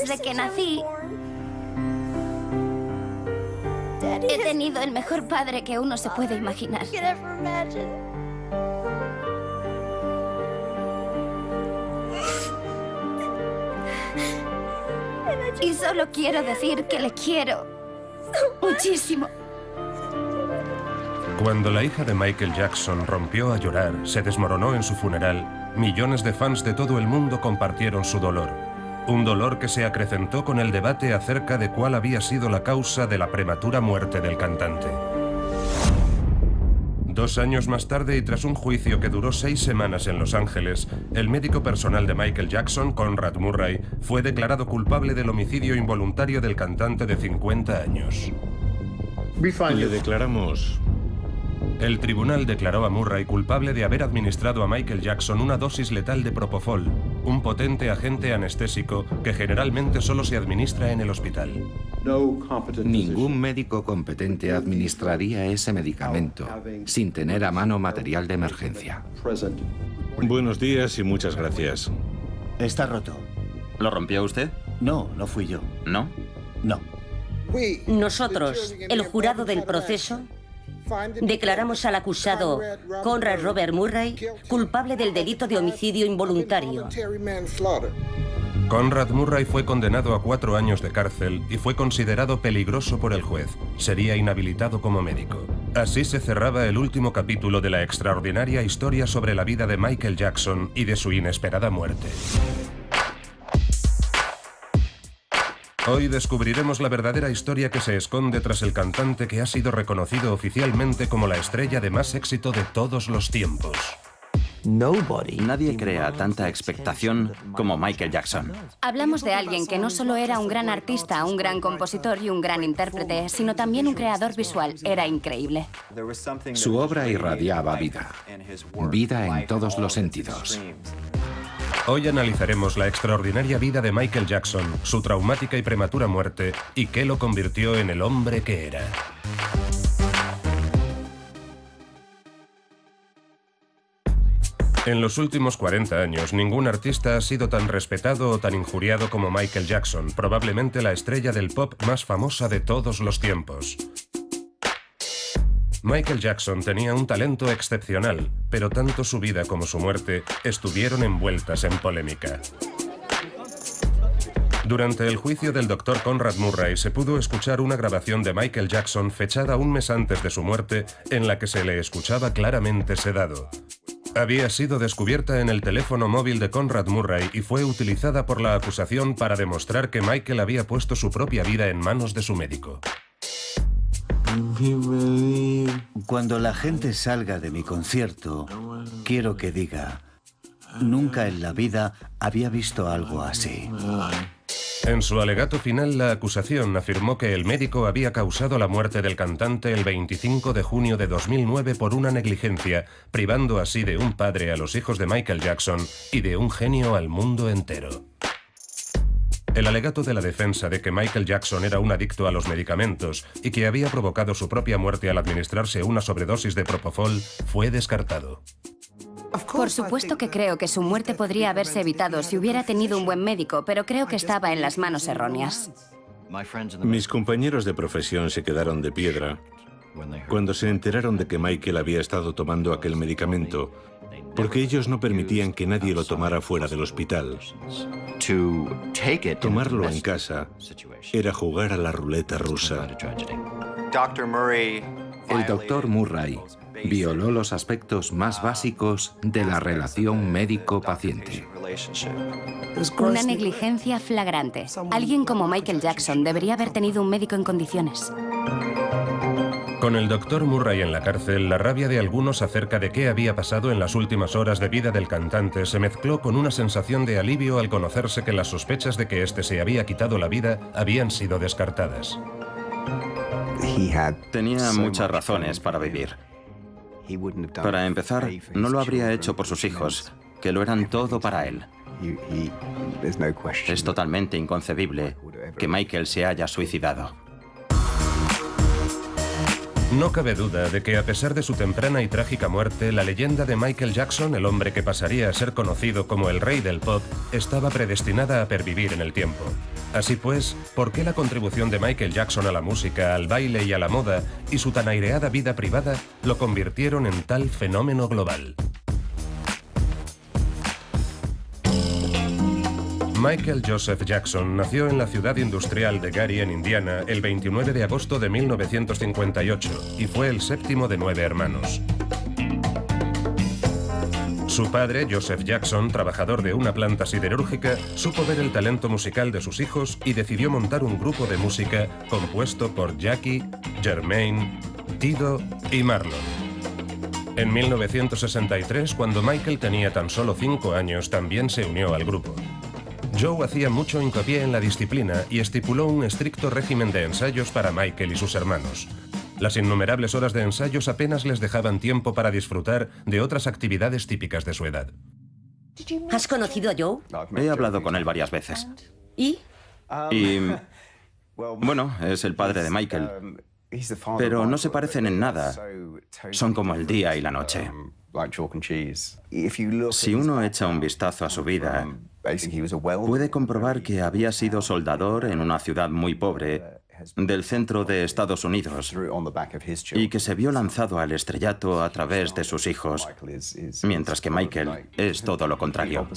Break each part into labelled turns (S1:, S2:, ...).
S1: Desde que nací, he tenido el mejor padre que uno se puede imaginar. Y solo quiero decir que le quiero muchísimo.
S2: Cuando la hija de Michael Jackson rompió a llorar, se desmoronó en su funeral, millones de fans de todo el mundo compartieron su dolor. Un dolor que se acrecentó con el debate acerca de cuál había sido la causa de la prematura muerte del cantante. 2 años más tarde y tras un juicio que duró 6 semanas en Los Ángeles, el médico personal de Michael Jackson, Conrad Murray, fue declarado culpable del homicidio involuntario del cantante de 50 años.
S3: Le declaramos...
S2: El tribunal declaró a Murray culpable de haber administrado a Michael Jackson una dosis letal de propofol, un potente agente anestésico que generalmente solo se administra en el hospital.
S4: Ningún médico competente administraría ese medicamento sin tener a mano material de emergencia.
S3: Buenos días y muchas gracias.
S5: Está roto.
S6: ¿Lo rompió usted?
S5: No, no fui yo.
S6: ¿No?
S5: No.
S7: Nosotros, el jurado del proceso, declaramos al acusado Conrad Robert Murray culpable del delito de homicidio involuntario.
S2: Conrad Murray fue condenado a 4 años de cárcel y fue considerado peligroso por el juez. Sería inhabilitado como médico. Así se cerraba el último capítulo de la extraordinaria historia sobre la vida de Michael Jackson y de su inesperada muerte. Hoy descubriremos la verdadera historia que se esconde tras el cantante que ha sido reconocido oficialmente como la estrella de más éxito de todos los tiempos.
S6: Nadie crea tanta expectación como Michael Jackson.
S1: Hablamos de alguien que no solo era un gran artista, un gran compositor y un gran intérprete, sino también un creador visual. Era increíble.
S4: Su obra irradiaba vida. Vida en todos los sentidos.
S2: Hoy analizaremos la extraordinaria vida de Michael Jackson, su traumática y prematura muerte y qué lo convirtió en el hombre que era. En los últimos 40 años, ningún artista ha sido tan respetado o tan injuriado como Michael Jackson, probablemente la estrella del pop más famosa de todos los tiempos. Michael Jackson tenía un talento excepcional, pero tanto su vida como su muerte estuvieron envueltas en polémica. Durante el juicio del Dr. Conrad Murray se pudo escuchar una grabación de Michael Jackson fechada un mes antes de su muerte, en la que se le escuchaba claramente sedado. Había sido descubierta en el teléfono móvil de Conrad Murray y fue utilizada por la acusación para demostrar que Michael había puesto su propia vida en manos de su médico.
S5: Cuando la gente salga de mi concierto, quiero que diga, nunca en la vida había visto algo así.
S2: En su alegato final, la acusación afirmó que el médico había causado la muerte del cantante el 25 de junio de 2009 por una negligencia, privando así de un padre a los hijos de Michael Jackson y de un genio al mundo entero. El alegato de la defensa de que Michael Jackson era un adicto a los medicamentos y que había provocado su propia muerte al administrarse una sobredosis de propofol fue descartado.
S1: Por supuesto que creo que su muerte podría haberse evitado si hubiera tenido un buen médico, pero creo que estaba en las manos erróneas.
S3: Mis compañeros de profesión se quedaron de piedra cuando se enteraron de que Michael había estado tomando aquel medicamento, porque ellos no permitían que nadie lo tomara fuera del hospital. Tomarlo en casa era jugar a la ruleta rusa.
S4: El Dr. Murray violó los aspectos más básicos de la relación médico-paciente.
S1: Una negligencia flagrante. Alguien como Michael Jackson debería haber tenido un médico en condiciones.
S2: Con el Dr. Murray en la cárcel, la rabia de algunos acerca de qué había pasado en las últimas horas de vida del cantante se mezcló con una sensación de alivio al conocerse que las sospechas de que éste se había quitado la vida habían sido descartadas.
S6: Tenía muchas razones para vivir. Para empezar, no lo habría hecho por sus hijos, que lo eran todo para él. Es totalmente inconcebible que Michael se haya suicidado.
S2: No cabe duda de que a pesar de su temprana y trágica muerte, la leyenda de Michael Jackson, el hombre que pasaría a ser conocido como el rey del pop, estaba predestinada a pervivir en el tiempo. Así pues, ¿por qué la contribución de Michael Jackson a la música, al baile y a la moda, y su tan aireada vida privada, lo convirtieron en tal fenómeno global? Michael Joseph Jackson nació en la ciudad industrial de Gary, en Indiana, el 29 de agosto de 1958 y fue el séptimo de 9 hermanos. Su padre, Joseph Jackson, trabajador de una planta siderúrgica, supo ver el talento musical de sus hijos y decidió montar un grupo de música compuesto por Jackie, Jermaine, Tido y Marlon. En 1963, cuando Michael tenía tan solo 5 años, también se unió al grupo. Joe hacía mucho hincapié en la disciplina y estipuló un estricto régimen de ensayos para Michael y sus hermanos. Las innumerables horas de ensayos apenas les dejaban tiempo para disfrutar de otras actividades típicas de su edad.
S7: ¿Has conocido a Joe?
S6: He hablado con él varias veces.
S7: ¿Y?
S6: Bueno, es el padre de Michael. Pero no se parecen en nada. Son como el día y la noche. Si uno echa un vistazo a su vida, puede comprobar que había sido soldador en una ciudad muy pobre del centro de Estados Unidos y que se vio lanzado al estrellato a través de sus hijos, mientras que Michael es todo lo contrario.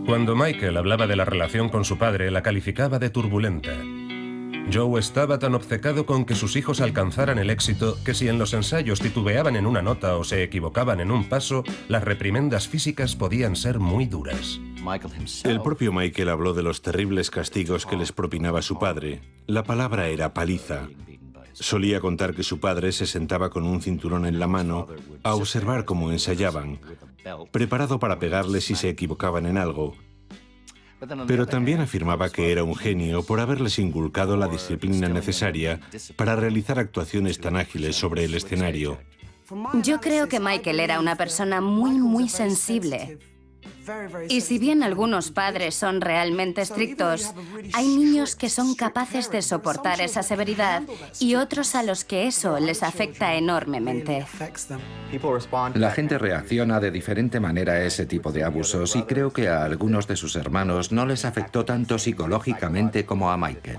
S2: Cuando Michael hablaba de la relación con su padre, la calificaba de turbulenta. Joe estaba tan obcecado con que sus hijos alcanzaran el éxito que si en los ensayos titubeaban en una nota o se equivocaban en un paso, las reprimendas físicas podían ser muy duras.
S3: El propio Michael habló de los terribles castigos que les propinaba su padre. La palabra era paliza. Solía contar que su padre se sentaba con un cinturón en la mano a observar cómo ensayaban, preparado para pegarles si se equivocaban en algo. Pero también afirmaba que era un genio por haberles inculcado la disciplina necesaria para realizar actuaciones tan ágiles sobre el escenario.
S1: Yo creo que Michael era una persona muy sensible. Y si bien algunos padres son realmente estrictos, hay niños que son capaces de soportar esa severidad y otros a los que eso les afecta enormemente.
S4: La gente reacciona de diferente manera a ese tipo de abusos y creo que a algunos de sus hermanos no les afectó tanto psicológicamente como a Michael.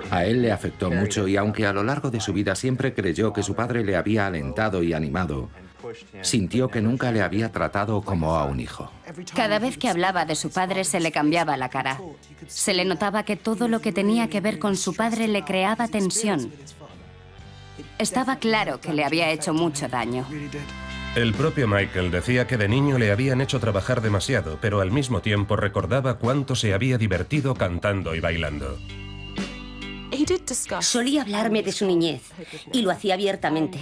S4: A él le afectó mucho y aunque a lo largo de su vida siempre creyó que su padre le había alentado y animado, sintió que nunca le había tratado como a un hijo.
S1: Cada vez que hablaba de su padre se le cambiaba la cara. Se le notaba que todo lo que tenía que ver con su padre le creaba tensión. Estaba claro que le había hecho mucho daño.
S2: El propio Michael decía que de niño le habían hecho trabajar demasiado, pero al mismo tiempo recordaba cuánto se había divertido cantando y bailando.
S7: Solía hablarme de su niñez, y lo hacía abiertamente.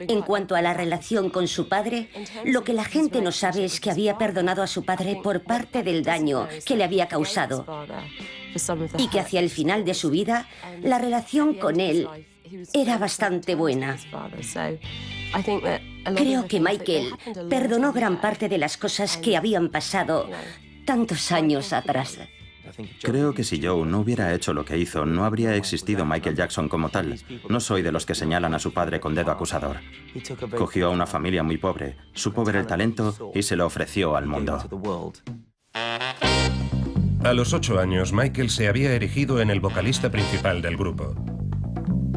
S7: En cuanto a la relación con su padre, lo que la gente no sabe es que había perdonado a su padre por parte del daño que le había causado, y que hacia el final de su vida, la relación con él era bastante buena. Creo que Michael perdonó gran parte de las cosas que habían pasado tantos años atrás.
S6: Creo que si Joe no hubiera hecho lo que hizo, no habría existido Michael Jackson como tal. No soy de los que señalan a su padre con dedo acusador. Cogió a una familia muy pobre, supo ver el talento y se lo ofreció al mundo.
S2: A los 8 años, Michael se había erigido en el vocalista principal del grupo.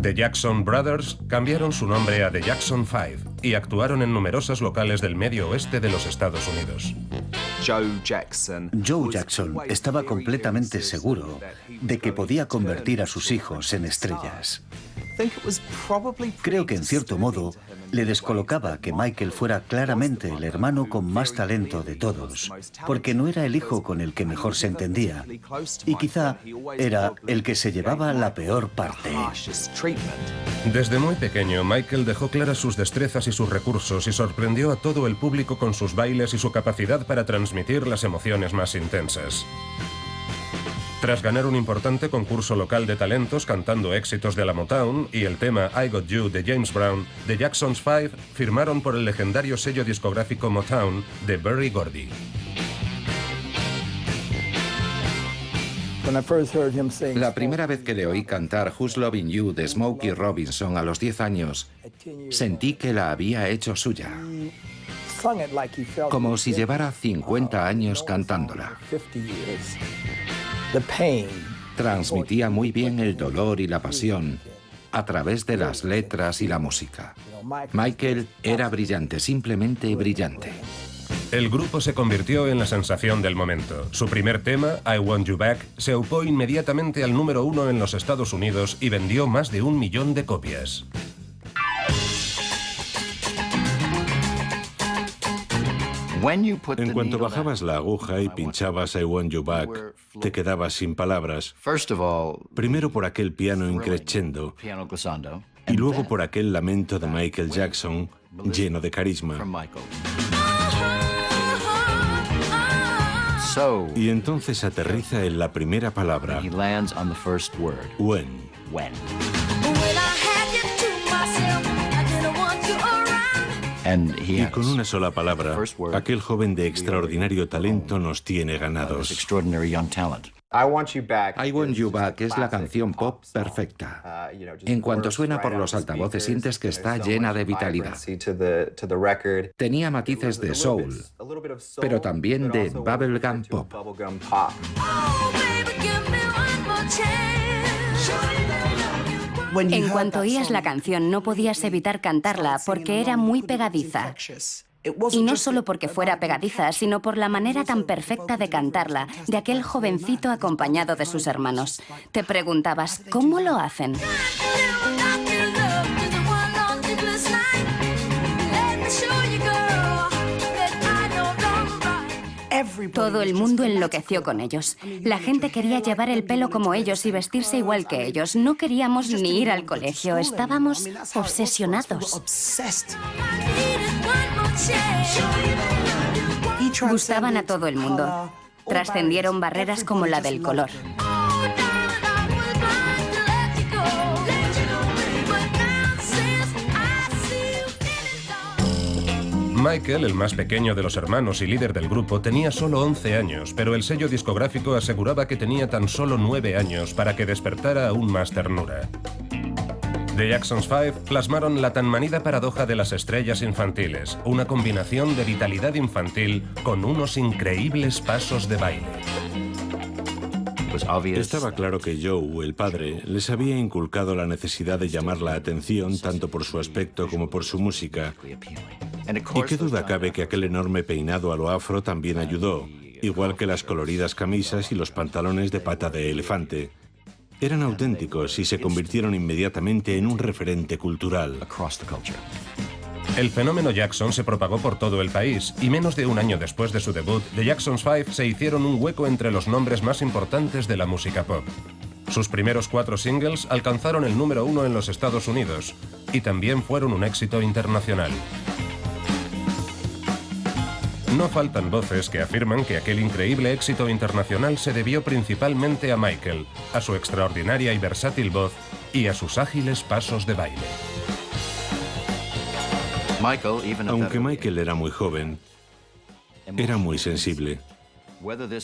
S2: The Jackson Brothers cambiaron su nombre a The Jackson 5 y actuaron en numerosos locales del medio oeste de los Estados Unidos.
S5: Joe Jackson estaba completamente seguro de que podía convertir a sus hijos en estrellas. Creo que en cierto modo le descolocaba que Michael fuera claramente el hermano con más talento de todos, porque no era el hijo con el que mejor se entendía, y quizá era el que se llevaba la peor parte.
S2: Desde muy pequeño, Michael dejó claras sus destrezas y sus recursos y sorprendió a todo el público con sus bailes y su capacidad para transmitir las emociones más intensas. Tras ganar un importante concurso local de talentos cantando éxitos de la Motown y el tema I Got You de James Brown, The Jacksons 5 firmaron por el legendario sello discográfico Motown de Berry Gordy.
S4: La primera vez que le oí cantar Who's Loving You de Smokey Robinson a los 10 años, sentí que la había hecho suya, como si llevara 50 años cantándola. Transmitía muy bien el dolor y la pasión a través de las letras y la música. Michael era brillante, simplemente brillante.
S2: El grupo se convirtió en la sensación del momento. Su primer tema, I Want You Back, se aupó inmediatamente al número 1 en los Estados Unidos y vendió más de 1 millón de copias.
S3: En cuanto bajabas la aguja y pinchabas I Want You Back, te quedabas sin palabras. Primero por aquel piano increscendo y luego por aquel lamento de Michael Jackson lleno de carisma. Y entonces aterriza en la primera palabra, when. Y con una sola palabra, aquel joven de extraordinario talento nos tiene ganados.
S4: I Want You Back es la canción pop perfecta. En cuanto suena por los altavoces sientes que está llena de vitalidad. Tenía matices de soul, pero también de bubblegum pop.
S1: En cuanto oías la canción no podías evitar cantarla porque era muy pegadiza. Y no solo porque fuera pegadiza, sino por la manera tan perfecta de cantarla, de aquel jovencito acompañado de sus hermanos. Te preguntabas, ¿cómo lo hacen? Todo el mundo enloqueció con ellos. La gente quería llevar el pelo como ellos y vestirse igual que ellos. No queríamos ni ir al colegio, estábamos obsesionados. Gustaban a todo el mundo. Trascendieron barreras como la del color.
S2: Michael, el más pequeño de los hermanos y líder del grupo, tenía solo 11 años, pero el sello discográfico aseguraba que tenía tan solo 9 años para que despertara aún más ternura. The Jacksons 5 plasmaron la tan manida paradoja de las estrellas infantiles, una combinación de vitalidad infantil con unos increíbles pasos de baile.
S3: Estaba claro que Joe, el padre, les había inculcado la necesidad de llamar la atención tanto por su aspecto como por su música. Y qué duda cabe que aquel enorme peinado a lo afro también ayudó, igual que las coloridas camisas y los pantalones de pata de elefante. Eran auténticos y se convirtieron inmediatamente en un referente cultural.
S2: El fenómeno Jackson se propagó por todo el país y menos de un año después de su debut, The Jacksons 5 se hicieron un hueco entre los nombres más importantes de la música pop. Sus primeros 4 singles alcanzaron el número 1 en los Estados Unidos y también fueron un éxito internacional. No faltan voces que afirman que aquel increíble éxito internacional se debió principalmente a Michael, a su extraordinaria y versátil voz y a sus ágiles pasos de baile.
S3: Aunque Michael era muy joven, era muy sensible.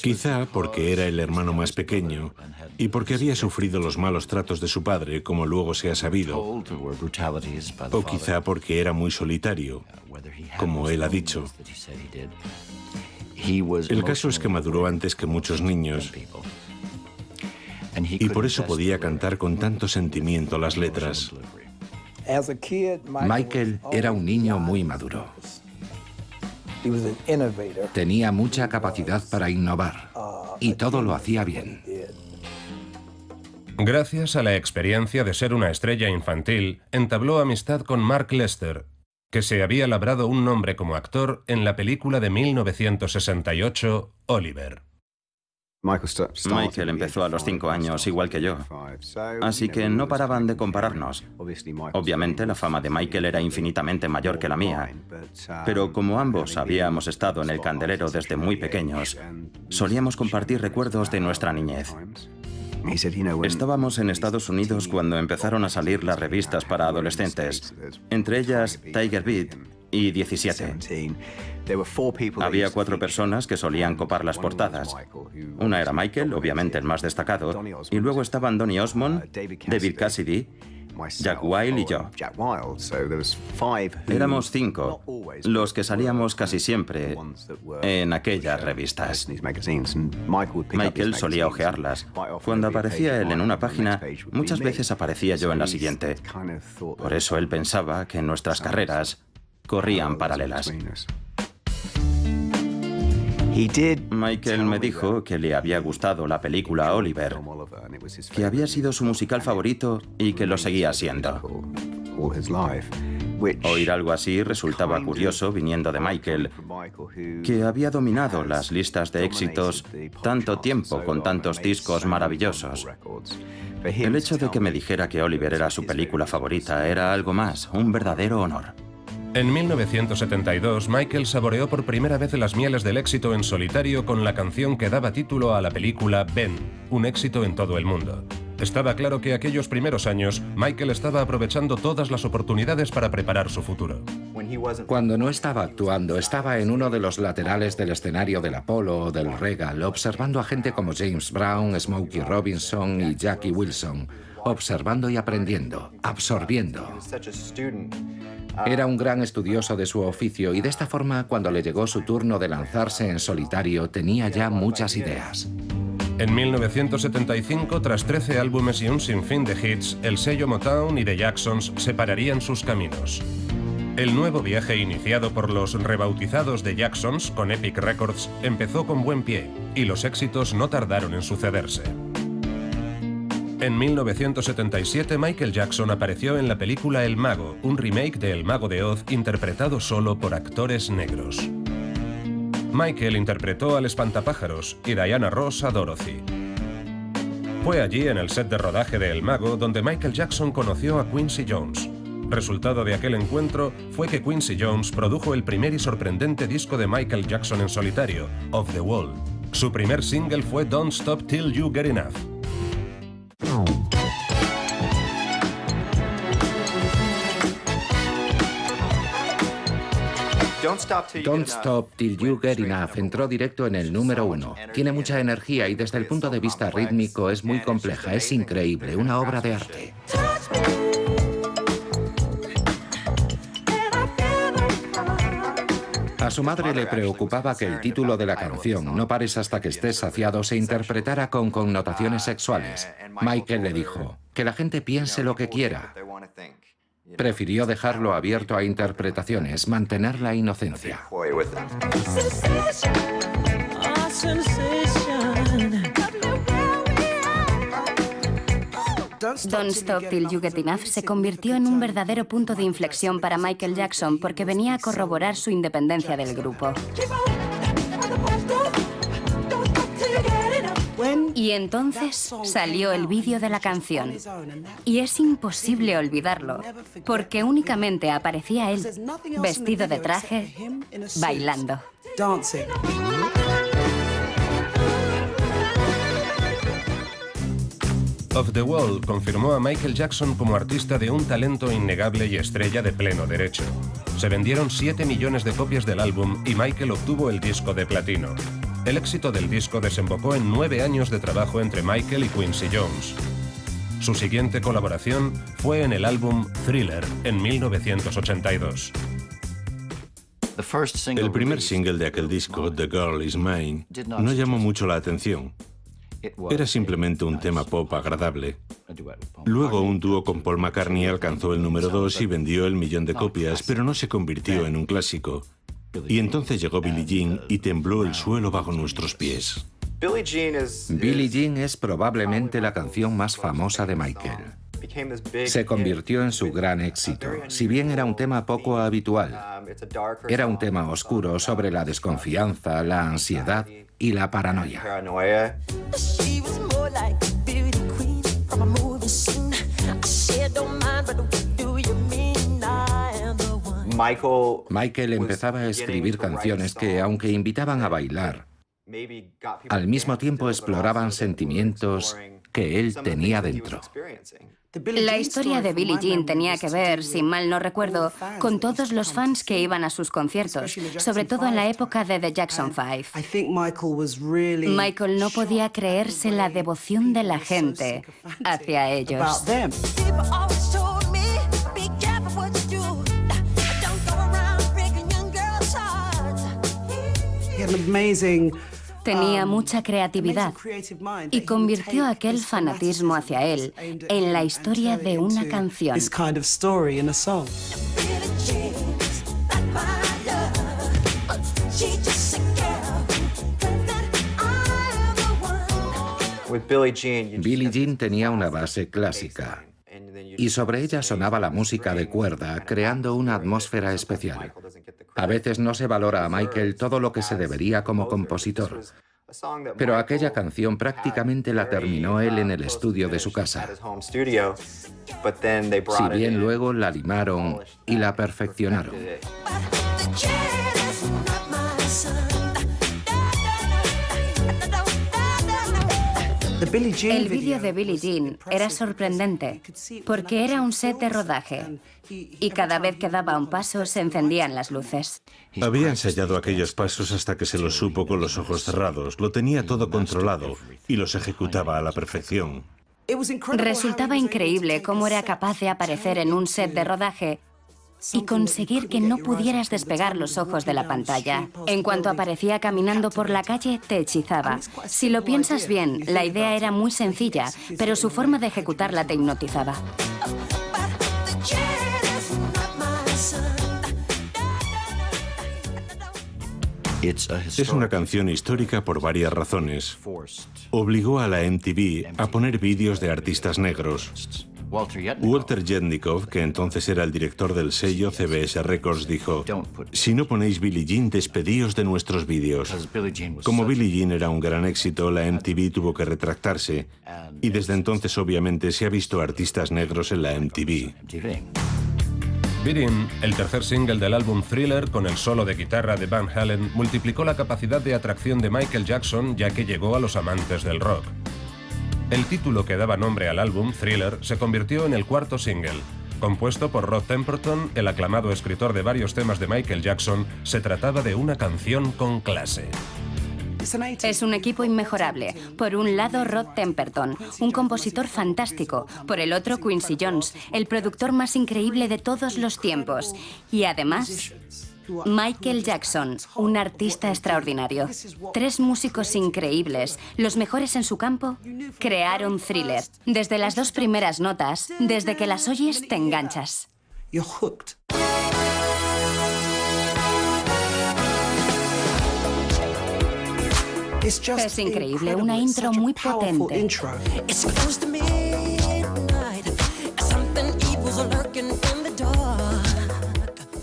S3: Quizá porque era el hermano más pequeño y porque había sufrido los malos tratos de su padre, como luego se ha sabido. O quizá porque era muy solitario, como él ha dicho. El caso es que maduró antes que muchos niños y por eso podía cantar con tanto sentimiento las letras.
S4: Michael era un niño muy maduro. Tenía mucha capacidad para innovar y todo lo hacía bien.
S2: Gracias a la experiencia de ser una estrella infantil, entabló amistad con Mark Lester, que se había labrado un nombre como actor en la película de 1968, Oliver.
S6: Michael empezó a los 5 años, igual que yo. Así que no paraban de compararnos. Obviamente, la fama de Michael era infinitamente mayor que la mía. Pero como ambos habíamos estado en el candelero desde muy pequeños, solíamos compartir recuerdos de nuestra niñez. Estábamos en Estados Unidos cuando empezaron a salir las revistas para adolescentes, entre ellas Tiger Beat, y 17. Había 4 personas que solían copar las portadas. Una era Michael, obviamente el más destacado, y luego estaban Donny Osmond, David Cassidy, Jack Wild y yo. Éramos 5, los que salíamos casi siempre en aquellas revistas. Michael solía hojearlas. Cuando aparecía él en una página, muchas veces aparecía yo en la siguiente. Por eso él pensaba que nuestras carreras corrían paralelas. Michael me dijo que le había gustado la película Oliver, que había sido su musical favorito y que lo seguía siendo. Oír algo así resultaba curioso viniendo de Michael, que había dominado las listas de éxitos tanto tiempo con tantos discos maravillosos. El hecho de que me dijera que Oliver era su película favorita era algo más, un verdadero honor.
S2: En 1972, Michael saboreó por primera vez las mieles del éxito en solitario con la canción que daba título a la película Ben, un éxito en todo el mundo. Estaba claro que aquellos primeros años, Michael estaba aprovechando todas las oportunidades para preparar su futuro.
S4: Cuando no estaba actuando, estaba en uno de los laterales del escenario del Apollo o del Regal, observando a gente como James Brown, Smokey Robinson y Jackie Wilson, observando y aprendiendo, absorbiendo. Era un gran estudioso de su oficio y de esta forma, cuando le llegó su turno de lanzarse en solitario, tenía ya muchas ideas.
S2: En 1975, tras 13 álbumes y un sinfín de hits, el sello Motown y The Jacksons separarían sus caminos. El nuevo viaje iniciado por los rebautizados The Jacksons con Epic Records empezó con buen pie y los éxitos no tardaron en sucederse. En 1977, Michael Jackson apareció en la película El Mago, un remake de El Mago de Oz interpretado solo por actores negros. Michael interpretó al espantapájaros y Diana Ross a Dorothy. Fue allí, en el set de rodaje de El Mago, donde Michael Jackson conoció a Quincy Jones. Resultado de aquel encuentro fue que Quincy Jones produjo el primer y sorprendente disco de Michael Jackson en solitario, Off the Wall. Su primer single fue Don't Stop Till You Get Enough.
S4: Don't Stop Till You Get Enough entró directo en el número 1. Tiene mucha energía y desde el punto de vista rítmico es muy compleja, es increíble, una obra de arte. A su madre le preocupaba que el título de la canción, No pares hasta que estés saciado, se interpretara con connotaciones sexuales. Michael le dijo, que la gente piense lo que quiera. Prefirió dejarlo abierto a interpretaciones, mantener la inocencia.
S1: Don't Stop Till You Get Enough se convirtió en un verdadero punto de inflexión para Michael Jackson porque venía a corroborar su independencia del grupo. Y entonces salió el vídeo de la canción. Y es imposible olvidarlo, porque únicamente aparecía él, vestido de traje, bailando.
S2: Off the Wall confirmó a Michael Jackson como artista de un talento innegable y estrella de pleno derecho. Se vendieron 7 millones de copias del álbum y Michael obtuvo el disco de platino. El éxito del disco desembocó en 9 años de trabajo entre Michael y Quincy Jones. Su siguiente colaboración fue en el álbum Thriller en 1982.
S3: El primer single de aquel disco, The Girl Is Mine, no llamó mucho la atención. Era simplemente un tema pop agradable. Luego un dúo con Paul McCartney alcanzó el número 2 y vendió el 1.000.000 de copias, pero no se convirtió en un clásico. Y entonces llegó Billie Jean y tembló el suelo bajo nuestros pies.
S4: Billie Jean es probablemente la canción más famosa de Michael. Se convirtió en su gran éxito, si bien era un tema poco habitual. Era un tema oscuro sobre la desconfianza, la ansiedad y la paranoia. Michael empezaba a escribir canciones que, aunque invitaban a bailar, Al mismo tiempo exploraban sentimientos que él tenía dentro.
S1: La historia de Billie Jean tenía que ver, si mal no recuerdo, con todos los fans que iban a sus conciertos, sobre todo en la época de The Jackson 5. Michael no podía creerse la devoción de la gente hacia ellos. Tenía mucha creatividad y convirtió aquel fanatismo hacia él en la historia de una canción.
S4: Billie Jean tenía una base clásica y sobre ella sonaba la música de cuerda, creando una atmósfera especial. A veces no se valora a Michael todo lo que se debería como compositor, pero aquella canción prácticamente la terminó él en el estudio de su casa. Si bien luego la limaron y la perfeccionaron.
S1: El vídeo de Billie Jean era sorprendente porque era un set de rodaje y cada vez que daba un paso se encendían las luces.
S3: Había ensayado aquellos pasos hasta que se los supo con los ojos cerrados. Lo tenía todo controlado y los ejecutaba a la perfección.
S1: Resultaba increíble cómo era capaz de aparecer en un set de rodaje y conseguir que no pudieras despegar los ojos de la pantalla. En cuanto aparecía caminando por la calle, te hechizaba. Si lo piensas bien, la idea era muy sencilla, pero su forma de ejecutarla te hipnotizaba.
S3: Es una canción histórica por varias razones. Obligó a la MTV a poner vídeos de artistas negros. Walter Yetnikoff, que entonces era el director del sello CBS Records, dijo: si no ponéis Billie Jean, despedíos de nuestros vídeos. Como Billie Jean era un gran éxito, la MTV tuvo que retractarse, y desde entonces obviamente se ha visto artistas negros en la MTV.
S2: Beat It, el tercer single del álbum Thriller, con el solo de guitarra de Van Halen, multiplicó la capacidad de atracción de Michael Jackson, ya que llegó a los amantes del rock. El título que daba nombre al álbum, Thriller, se convirtió en el cuarto single. Compuesto por Rod Temperton, el aclamado escritor de varios temas de Michael Jackson, se trataba de una canción con clase.
S1: Es un equipo inmejorable. Por un lado, Rod Temperton, un compositor fantástico. Por el otro, Quincy Jones, el productor más increíble de todos los tiempos. Y además, Michael Jackson, un artista extraordinario. Tres músicos increíbles, los mejores en su campo, crearon Thriller. Desde las dos primeras notas, desde que las oyes, te enganchas. Es increíble, una intro muy potente.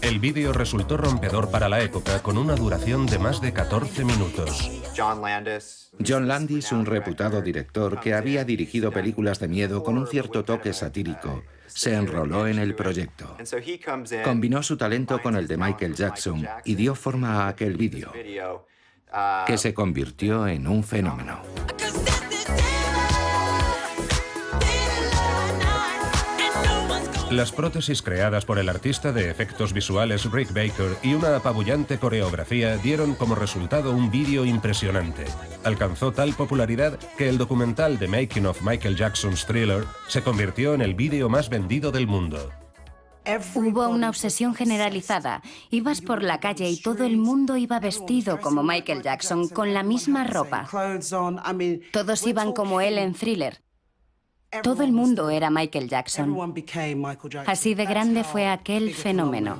S2: El vídeo resultó rompedor para la época, con una duración de más de 14 minutos.
S4: John Landis, un reputado director que había dirigido películas de miedo con un cierto toque satírico, se enroló en el proyecto. Combinó su talento con el de Michael Jackson y dio forma a aquel vídeo, que se convirtió en un fenómeno.
S2: Las prótesis creadas por el artista de efectos visuales Rick Baker y una apabullante coreografía dieron como resultado un vídeo impresionante. Alcanzó tal popularidad que el documental The Making of Michael Jackson's Thriller se convirtió en el vídeo más vendido del mundo.
S1: Hubo una obsesión generalizada. Ibas por la calle y todo el mundo iba vestido como Michael Jackson, con la misma ropa. Todos iban como él en Thriller. Todo el mundo era Michael Jackson. Así de grande fue aquel fenómeno.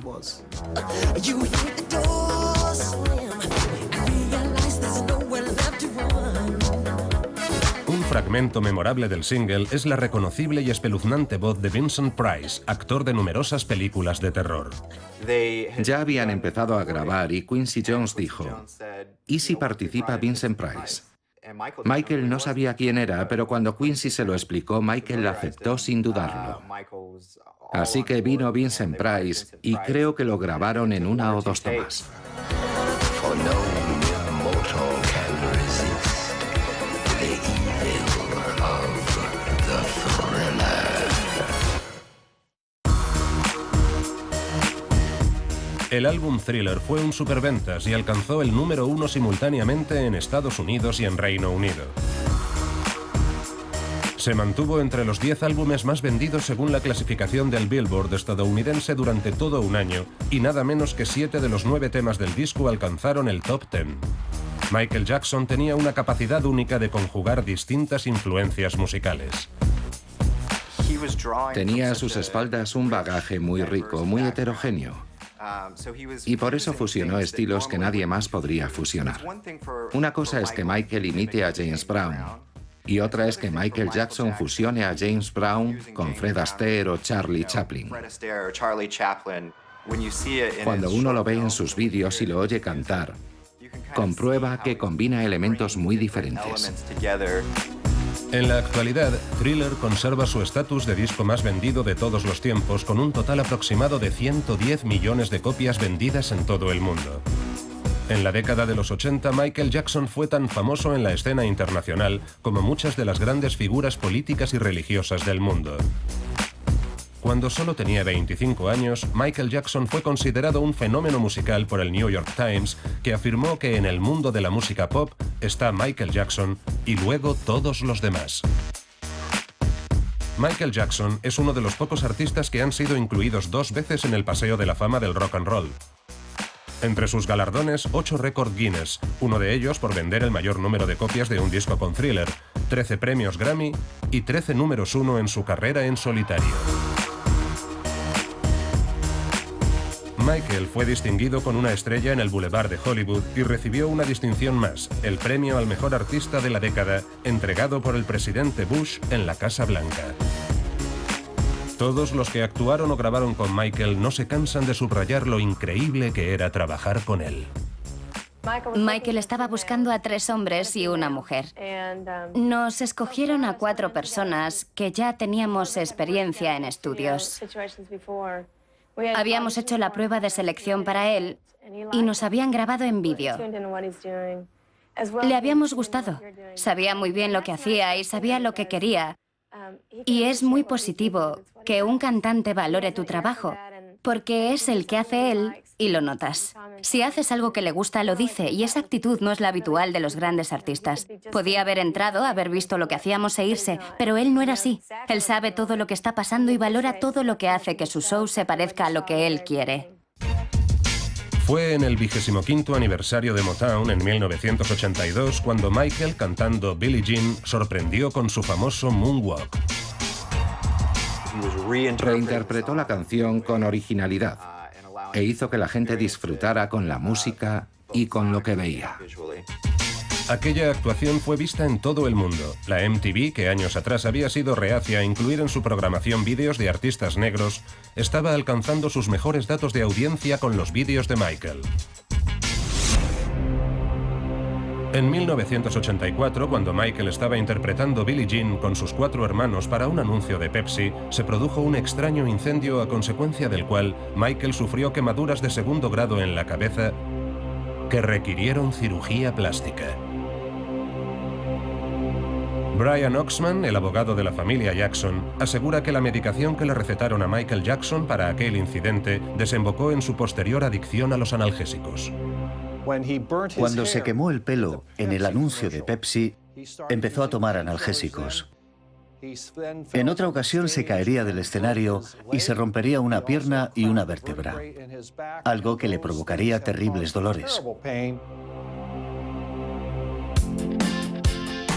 S2: Un fragmento memorable del single es la reconocible y espeluznante voz de Vincent Price, actor de numerosas películas de terror.
S4: Ya habían empezado a grabar y Quincy Jones dijo: ¿y si participa Vincent Price? Michael no sabía quién era, pero cuando Quincy se lo explicó, Michael aceptó sin dudarlo. Así que vino Vincent Price y creo que lo grabaron en una o dos tomas.
S2: El álbum Thriller fue un superventas y alcanzó el número 1 simultáneamente en Estados Unidos y en Reino Unido. Se mantuvo entre los 10 álbumes más vendidos según la clasificación del Billboard estadounidense durante todo un año, y nada menos que 7 de los 9 temas del disco alcanzaron el top 10. Michael Jackson tenía una capacidad única de conjugar distintas influencias musicales.
S4: Tenía a sus espaldas un bagaje muy rico, muy heterogéneo. Y por eso fusionó estilos que nadie más podría fusionar. Una cosa es que Michael imite a James Brown, y otra es que Michael Jackson fusione a James Brown con Fred Astaire o Charlie Chaplin. Cuando uno lo ve en sus vídeos y lo oye cantar, comprueba que combina elementos muy diferentes.
S2: En la actualidad, Thriller conserva su estatus de disco más vendido de todos los tiempos, con un total aproximado de 110 millones de copias vendidas en todo el mundo. En la década de los 80, Michael Jackson fue tan famoso en la escena internacional como muchas de las grandes figuras políticas y religiosas del mundo. Cuando solo tenía 25 años, Michael Jackson fue considerado un fenómeno musical por el New York Times, que afirmó que en el mundo de la música pop está Michael Jackson y luego todos los demás. Michael Jackson es uno de los pocos artistas que han sido incluidos 2 veces en el Paseo de la Fama del Rock and Roll. Entre sus galardones, 8 récord Guinness, uno de ellos por vender el mayor número de copias de un disco con Thriller, 13 premios Grammy y 13 números 1 en su carrera en solitario. Michael fue distinguido con una estrella en el Boulevard de Hollywood y recibió una distinción más, el premio al mejor artista de la década, entregado por el presidente Bush en la Casa Blanca. Todos los que actuaron o grabaron con Michael no se cansan de subrayar lo increíble que era trabajar con él.
S1: Michael estaba buscando a 3 hombres y una mujer. Nos escogieron a 4 personas que ya teníamos experiencia en estudios. Habíamos hecho la prueba de selección para él y nos habían grabado en vídeo. Le habíamos gustado. Sabía muy bien lo que hacía y sabía lo que quería. Y es muy positivo que un cantante valore tu trabajo, porque es el que hace él y lo notas. Si haces algo que le gusta, lo dice, y esa actitud no es la habitual de los grandes artistas. Podía haber entrado, haber visto lo que hacíamos e irse, pero él no era así. Él sabe todo lo que está pasando y valora todo lo que hace que su show se parezca a lo que él quiere.
S2: Fue en el 25º aniversario de Motown en 1982 cuando Michael, cantando Billie Jean, sorprendió con su famoso Moonwalk.
S4: Reinterpretó la canción con originalidad e hizo que la gente disfrutara con la música y con lo que veía.
S2: Aquella actuación fue vista en todo el mundo. La MTV, que años atrás había sido reacia a incluir en su programación vídeos de artistas negros, estaba alcanzando sus mejores datos de audiencia con los vídeos de Michael. En 1984, cuando Michael estaba interpretando Billie Jean con sus 4 hermanos para un anuncio de Pepsi, se produjo un extraño incendio a consecuencia del cual Michael sufrió quemaduras de 2º grado en la cabeza que requirieron cirugía plástica. Brian Oxman, el abogado de la familia Jackson, asegura que la medicación que le recetaron a Michael Jackson para aquel incidente desembocó en su posterior adicción a los analgésicos.
S5: Cuando se quemó el pelo en el anuncio de Pepsi, empezó a tomar analgésicos. En otra ocasión se caería del escenario y se rompería una pierna y una vértebra, algo que le provocaría terribles dolores.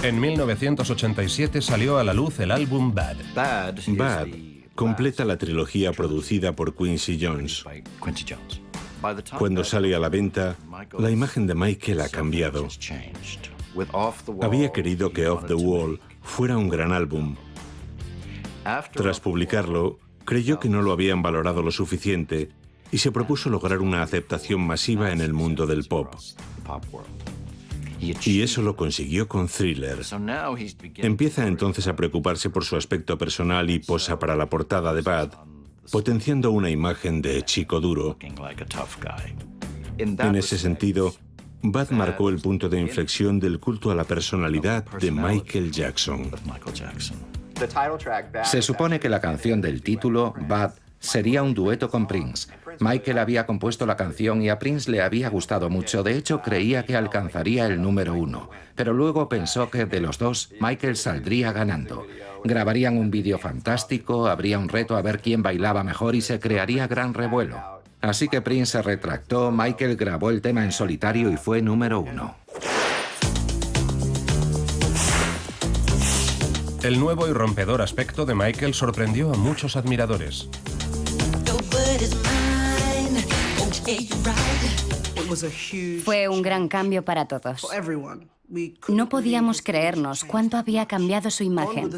S2: En 1987 salió a la luz el álbum Bad.
S3: Bad completa la trilogía producida por Quincy Jones. Cuando sale a la venta, la imagen de Michael ha cambiado. Había querido que Off the Wall fuera un gran álbum. Tras publicarlo, creyó que no lo habían valorado lo suficiente y se propuso lograr una aceptación masiva en el mundo del pop. Y eso lo consiguió con Thriller. Empieza entonces a preocuparse por su aspecto personal y posa para la portada de Bad, potenciando una imagen de chico duro. En ese sentido, Bad marcó el punto de inflexión del culto a la personalidad de Michael Jackson.
S4: Se supone que la canción del título, Bad, sería un dueto con Prince, Michael había compuesto la canción y a Prince le había gustado mucho. De hecho, creía que alcanzaría el número 1. Pero luego pensó que de los dos, Michael saldría ganando. Grabarían un vídeo fantástico, habría un reto a ver quién bailaba mejor y se crearía gran revuelo. Así que Prince se retractó, Michael grabó el tema en solitario y fue número 1.
S2: El nuevo y rompedor aspecto de Michael sorprendió a muchos admiradores.
S1: Fue un gran cambio para todos. No podíamos creernos cuánto había cambiado su imagen.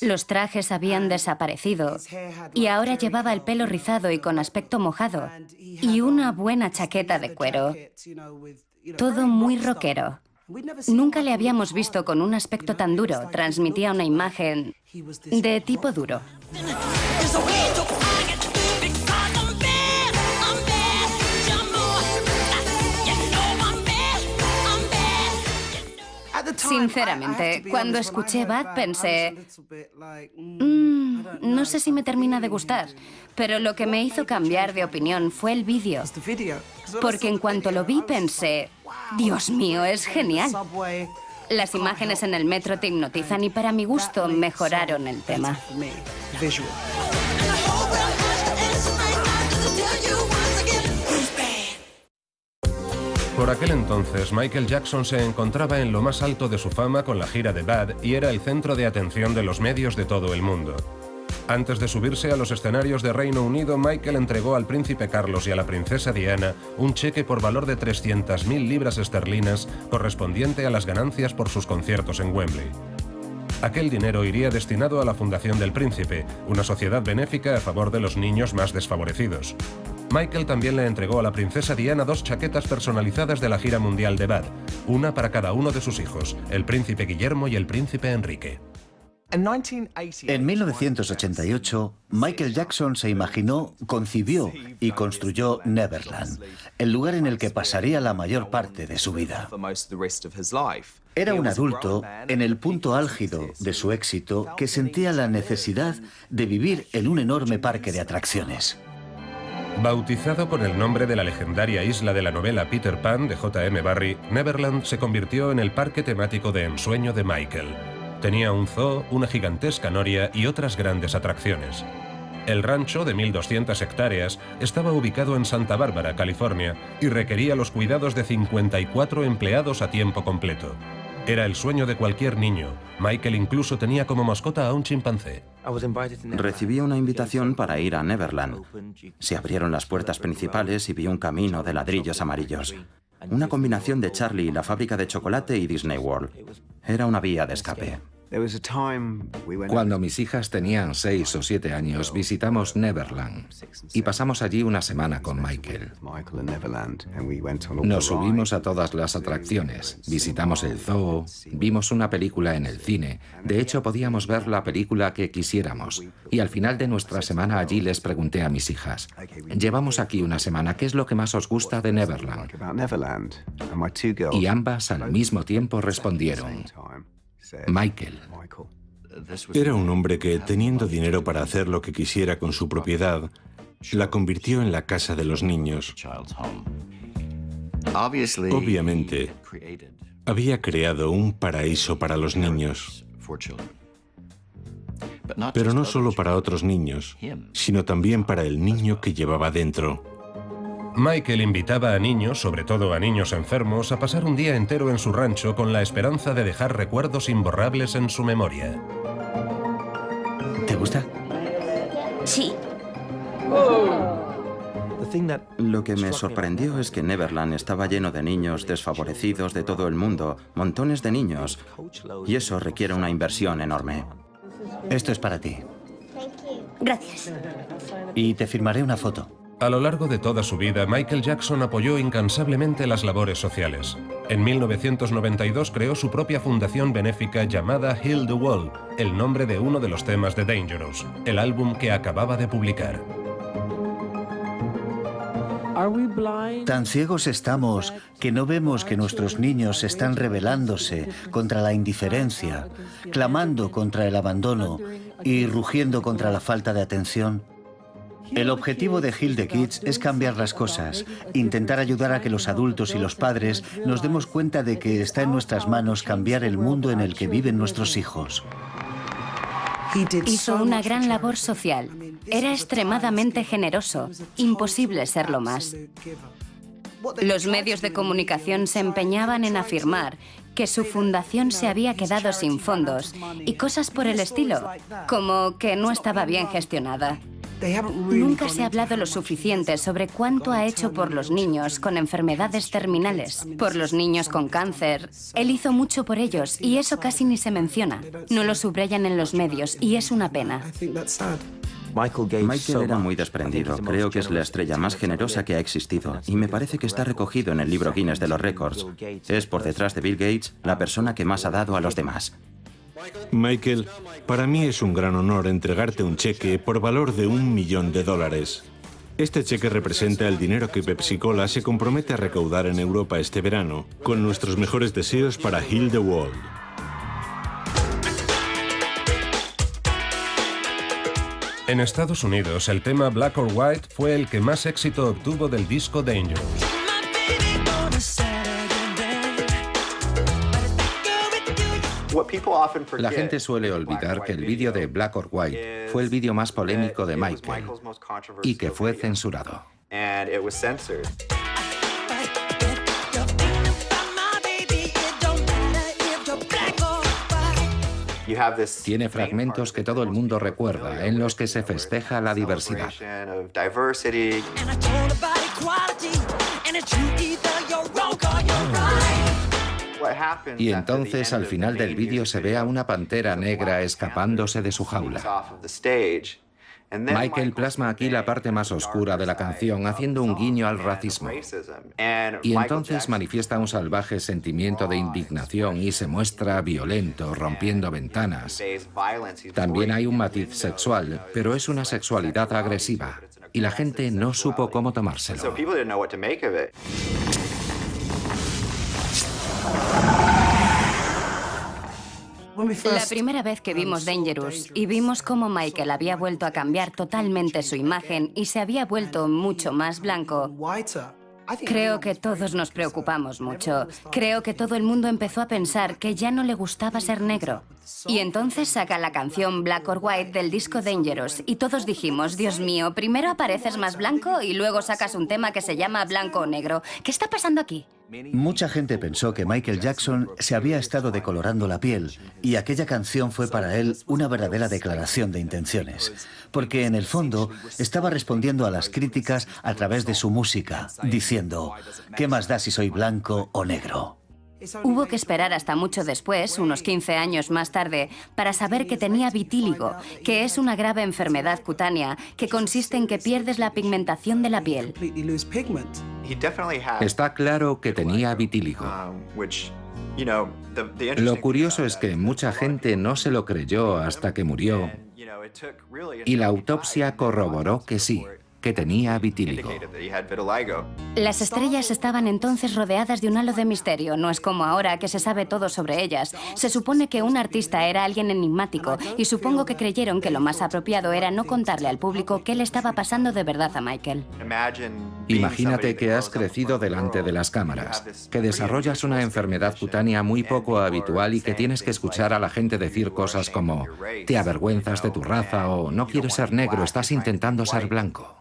S1: Los trajes habían desaparecido y ahora llevaba el pelo rizado y con aspecto mojado y una buena chaqueta de cuero. Todo muy rockero. Nunca le habíamos visto con un aspecto tan duro. Transmitía una imagen de tipo duro. Sinceramente, cuando escuché Bad pensé, no sé si me termina de gustar, pero lo que me hizo cambiar de opinión fue el vídeo. Porque en cuanto lo vi pensé, Dios mío, es genial. Las imágenes en el metro te hipnotizan y para mi gusto mejoraron el tema.
S2: Por aquel entonces, Michael Jackson se encontraba en lo más alto de su fama con la gira de Bad y era el centro de atención de los medios de todo el mundo. Antes de subirse a los escenarios de Reino Unido, Michael entregó al príncipe Carlos y a la princesa Diana un cheque por valor de 300.000 libras esterlinas correspondiente a las ganancias por sus conciertos en Wembley. Aquel dinero iría destinado a la Fundación del Príncipe, una sociedad benéfica a favor de los niños más desfavorecidos. Michael también le entregó a la princesa Diana 2 chaquetas personalizadas de la gira mundial de Bad, una para cada uno de sus hijos, el príncipe Guillermo y el príncipe Enrique.
S5: En 1988, Michael Jackson se imaginó, concibió y construyó Neverland, el lugar en el que pasaría la mayor parte de su vida. Era un adulto en el punto álgido de su éxito que sentía la necesidad de vivir en un enorme parque de atracciones.
S2: Bautizado con el nombre de la legendaria isla de la novela Peter Pan de J.M. Barrie, Neverland se convirtió en el parque temático de ensueño de Michael. Tenía un zoo, una gigantesca noria y otras grandes atracciones. El rancho, de 1.200 hectáreas, estaba ubicado en Santa Bárbara, California, y requería los cuidados de 54 empleados a tiempo completo. Era el sueño de cualquier niño. Michael incluso tenía como mascota a un chimpancé.
S6: Recibí una invitación para ir a Neverland. Se abrieron las puertas principales y vi un camino de ladrillos amarillos. Una combinación de Charlie y la fábrica de chocolate y Disney World. Era una vía de escape.
S4: Cuando mis hijas tenían 6 o 7 años, visitamos Neverland y pasamos allí una semana con Michael. Nos subimos a todas las atracciones, visitamos el zoo, vimos una película en el cine. De hecho, podíamos ver la película que quisiéramos. Y al final de nuestra semana allí les pregunté a mis hijas, llevamos aquí una semana, ¿qué es lo que más os gusta de Neverland? Y ambas al mismo tiempo respondieron, Michael.
S3: Era un hombre que, teniendo dinero para hacer lo que quisiera con su propiedad, la convirtió en la casa de los niños. Obviamente, había creado un paraíso para los niños. Pero no solo para otros niños, sino también para el niño que llevaba dentro.
S2: Michael invitaba a niños, sobre todo a niños enfermos, a pasar un día entero en su rancho con la esperanza de dejar recuerdos imborrables en su memoria.
S5: ¿Te gusta?
S7: Sí.
S6: Lo que me sorprendió es que Neverland estaba lleno de niños desfavorecidos de todo el mundo, montones de niños, y eso requiere una inversión enorme.
S5: Esto es para ti.
S7: Gracias.
S5: Y te firmaré una foto.
S2: A lo largo de toda su vida, Michael Jackson apoyó incansablemente las labores sociales. En 1992 creó su propia fundación benéfica llamada Heal the World, el nombre de uno de los temas de Dangerous, el álbum que acababa de publicar.
S5: Tan ciegos estamos que no vemos que nuestros niños están rebelándose contra la indiferencia, clamando contra el abandono y rugiendo contra la falta de atención. El objetivo de Heal the Kids es cambiar las cosas, intentar ayudar a que los adultos y los padres nos demos cuenta de que está en nuestras manos cambiar el mundo en el que viven nuestros hijos.
S1: Hizo una gran labor social. Era extremadamente generoso. Imposible serlo más. Los medios de comunicación se empeñaban en afirmar que su fundación se había quedado sin fondos y cosas por el estilo, como que no estaba bien gestionada. Nunca se ha hablado lo suficiente sobre cuánto ha hecho por los niños con enfermedades terminales, por los niños con cáncer. Él hizo mucho por ellos y eso casi ni se menciona. No lo subrayan en los medios y es una pena.
S6: Michael era muy desprendido. Creo que es la estrella más generosa que ha existido. Y me parece que está recogido en el libro Guinness de los récords. Es, por detrás de Bill Gates, la persona que más ha dado a los demás.
S3: Michael, para mí es un gran honor entregarte un cheque por valor de $1 millón. Este cheque representa el dinero que Pepsi-Cola se compromete a recaudar en Europa este verano, con nuestros mejores deseos para Heal the World.
S2: En Estados Unidos, el tema Black or White fue el que más éxito obtuvo del disco Dangerous.
S4: La gente suele olvidar que el vídeo de Black or White fue el vídeo más polémico de Michael y que fue censurado. Tiene fragmentos que todo el mundo recuerda, en los que se festeja la diversidad. Y entonces al final del vídeo se ve a una pantera negra escapándose de su jaula. Michael plasma aquí la parte más oscura de la canción, haciendo un guiño al racismo. Y entonces manifiesta un salvaje sentimiento de indignación y se muestra violento, rompiendo ventanas. También hay un matiz sexual, pero es una sexualidad agresiva, y la gente no supo cómo tomárselo.
S1: La primera vez que vimos Dangerous y vimos cómo Michael había vuelto a cambiar totalmente su imagen y se había vuelto mucho más blanco, creo que todos nos preocupamos mucho. Creo que todo el mundo empezó a pensar que ya no le gustaba ser negro. Y entonces saca la canción Black or White del disco Dangerous y todos dijimos, Dios mío, primero apareces más blanco y luego sacas un tema que se llama Blanco o Negro. ¿Qué está pasando aquí?
S5: Mucha gente pensó que Michael Jackson se había estado decolorando la piel y aquella canción fue para él una verdadera declaración de intenciones, porque en el fondo estaba respondiendo a las críticas a través de su música, diciendo, ¿qué más da si soy blanco o negro?
S1: Hubo que esperar hasta mucho después, unos 15 años más tarde, para saber que tenía vitíligo, que es una grave enfermedad cutánea que consiste en que pierdes la pigmentación de la piel.
S4: Está claro que tenía vitíligo. Lo curioso es que mucha gente no se lo creyó hasta que murió, y la autopsia corroboró que sí, que tenía vitíligo.
S1: Las estrellas estaban entonces rodeadas de un halo de misterio. No es como ahora que se sabe todo sobre ellas. Se supone que un artista era alguien enigmático y supongo que creyeron que lo más apropiado era no contarle al público qué le estaba pasando de verdad a Michael.
S4: Imagínate que has crecido delante de las cámaras, que desarrollas una enfermedad cutánea muy poco habitual y que tienes que escuchar a la gente decir cosas como «te avergüenzas de tu raza» o «no quieres ser negro, estás intentando ser blanco».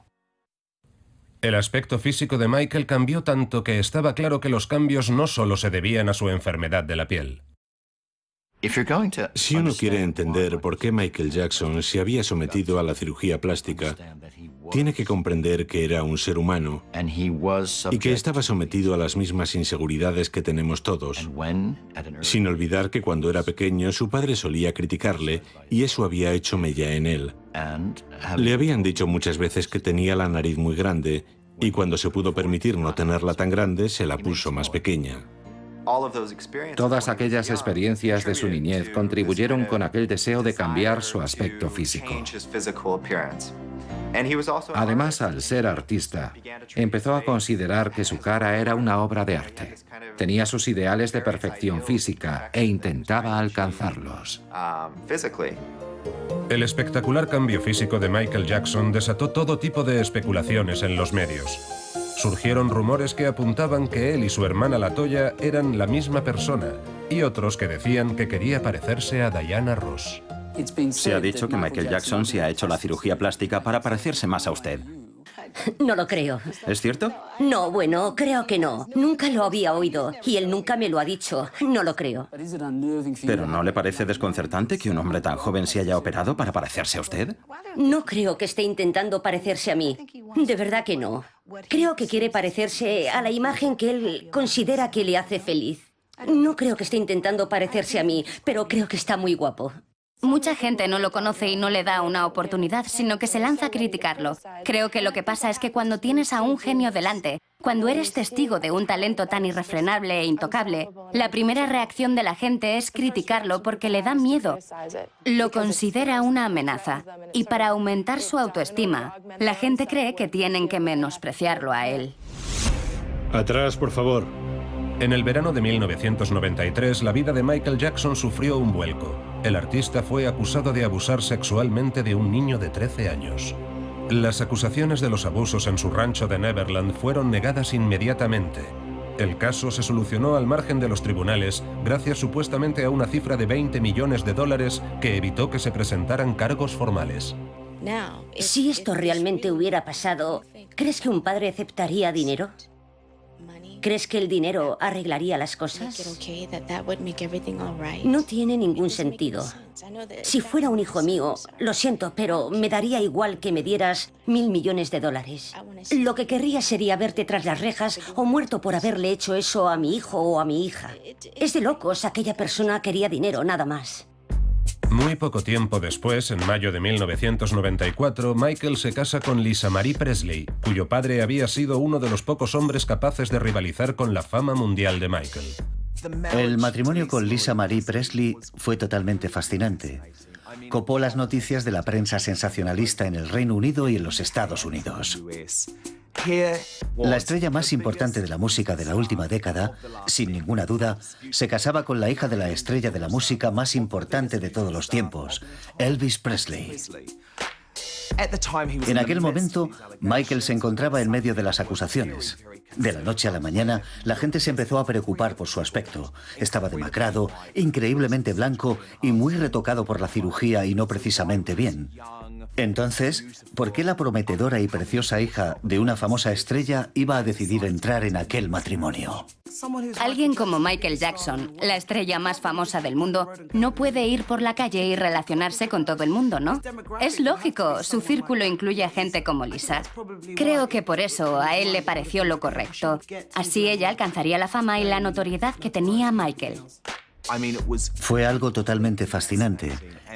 S2: El aspecto físico de Michael cambió tanto que estaba claro que los cambios no solo se debían a su enfermedad de la piel.
S3: Si uno quiere entender por qué Michael Jackson se había sometido a la cirugía plástica, tiene que comprender que era un ser humano y que estaba sometido a las mismas inseguridades que tenemos todos, sin olvidar que cuando era pequeño su padre solía criticarle y eso había hecho mella en él. Le habían dicho muchas veces que tenía la nariz muy grande y cuando se pudo permitir no tenerla tan grande se la puso más pequeña.
S4: Todas aquellas experiencias de su niñez contribuyeron con aquel deseo de cambiar su aspecto físico. Además, al ser artista, empezó a considerar que su cara era una obra de arte. Tenía sus ideales de perfección física e intentaba alcanzarlos.
S2: El espectacular cambio físico de Michael Jackson desató todo tipo de especulaciones en los medios. Surgieron rumores que apuntaban que él y su hermana LaToya eran la misma persona, y otros que decían que quería parecerse a Diana Ross.
S6: Se ha dicho que Michael Jackson se ha hecho la cirugía plástica para parecerse más a usted.
S7: No lo creo.
S6: ¿Es cierto?
S7: No, bueno, creo que no. Nunca lo había oído y él nunca me lo ha dicho. No lo creo.
S6: ¿Pero no le parece desconcertante que un hombre tan joven se haya operado para parecerse a usted?
S7: No creo que esté intentando parecerse a mí. De verdad que no. Creo que quiere parecerse a la imagen que él considera que le hace feliz. No creo que esté intentando parecerse a mí, pero creo que está muy guapo.
S1: Mucha gente no lo conoce y no le da una oportunidad, sino que se lanza a criticarlo. Creo que lo que pasa es que cuando tienes a un genio delante, cuando eres testigo de un talento tan irrefrenable e intocable, la primera reacción de la gente es criticarlo porque le da miedo. Lo considera una amenaza. Y para aumentar su autoestima, la gente cree que tienen que menospreciarlo a él.
S3: Atrás, por favor.
S2: En el verano de 1993, la vida de Michael Jackson sufrió un vuelco. El artista fue acusado de abusar sexualmente de un niño de 13 años. Las acusaciones de los abusos en su rancho de Neverland fueron negadas inmediatamente. El caso se solucionó al margen de los tribunales gracias supuestamente a una cifra de $20 millones que evitó que se presentaran cargos formales.
S7: Si esto realmente hubiera pasado, ¿crees que un padre aceptaría dinero? ¿Crees que el dinero arreglaría las cosas? No tiene ningún sentido. Si fuera un hijo mío, lo siento, pero me daría igual que me dieras $1.000 millones. Lo que querría sería verte tras las rejas o muerto por haberle hecho eso a mi hijo o a mi hija. Es de locos, aquella persona quería dinero, nada más.
S2: Muy poco tiempo después, en mayo de 1994, Michael se casa con Lisa Marie Presley, cuyo padre había sido uno de los pocos hombres capaces de rivalizar con la fama mundial de Michael.
S5: El matrimonio con Lisa Marie Presley fue totalmente fascinante. Copó las noticias de la prensa sensacionalista en el Reino Unido y en los Estados Unidos. La estrella más importante de la música de la última década, sin ninguna duda, se casaba con la hija de la estrella de la música más importante de todos los tiempos, Elvis Presley. En aquel momento, Michael se encontraba en medio de las acusaciones. De la noche a la mañana, la gente se empezó a preocupar por su aspecto. Estaba demacrado, increíblemente blanco y muy retocado por la cirugía y no precisamente bien. Entonces, ¿por qué la prometedora y preciosa hija de una famosa estrella iba a decidir entrar en aquel matrimonio?
S1: Alguien como Michael Jackson, la estrella más famosa del mundo, no puede ir por la calle y relacionarse con todo el mundo, ¿no? Es lógico, su círculo incluye a gente como Lisa. Creo que por eso a él le pareció lo correcto. Así ella alcanzaría la fama y la notoriedad que tenía Michael.
S5: Fue algo totalmente fascinante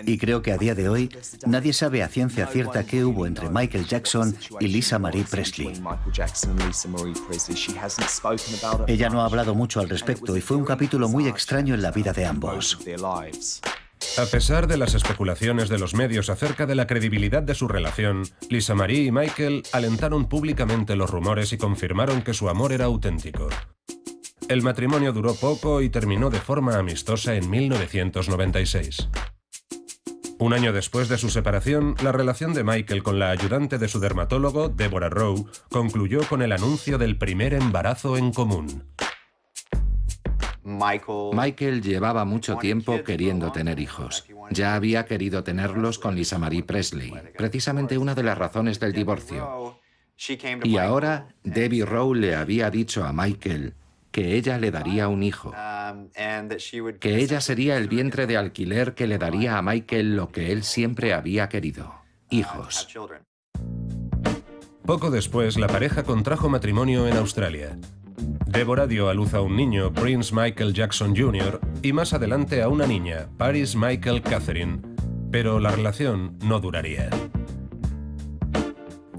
S5: y creo que a día de hoy nadie sabe a ciencia cierta qué hubo entre Michael Jackson y Lisa Marie Presley. Ella no ha hablado mucho al respecto y fue un capítulo muy extraño en la vida de ambos.
S2: A pesar de las especulaciones de los medios acerca de la credibilidad de su relación, Lisa Marie y Michael alentaron públicamente los rumores y confirmaron que su amor era auténtico. El matrimonio duró poco y terminó de forma amistosa en 1996. Un año después de su separación, la relación de Michael con la ayudante de su dermatólogo, Deborah Rowe, concluyó con el anuncio del primer embarazo en común.
S4: Michael llevaba mucho tiempo queriendo tener hijos. Ya había querido tenerlos con Lisa Marie Presley, precisamente una de las razones del divorcio. Y ahora, Debbie Rowe le había dicho a Michael que ella le daría un hijo, que ella sería el vientre de alquiler que le daría a Michael lo que él siempre había querido, hijos.
S2: Poco después, la pareja contrajo matrimonio en Australia. Deborah dio a luz a un niño, Prince Michael Jackson Jr., y más adelante a una niña, Paris Michael Catherine, pero la relación no duraría.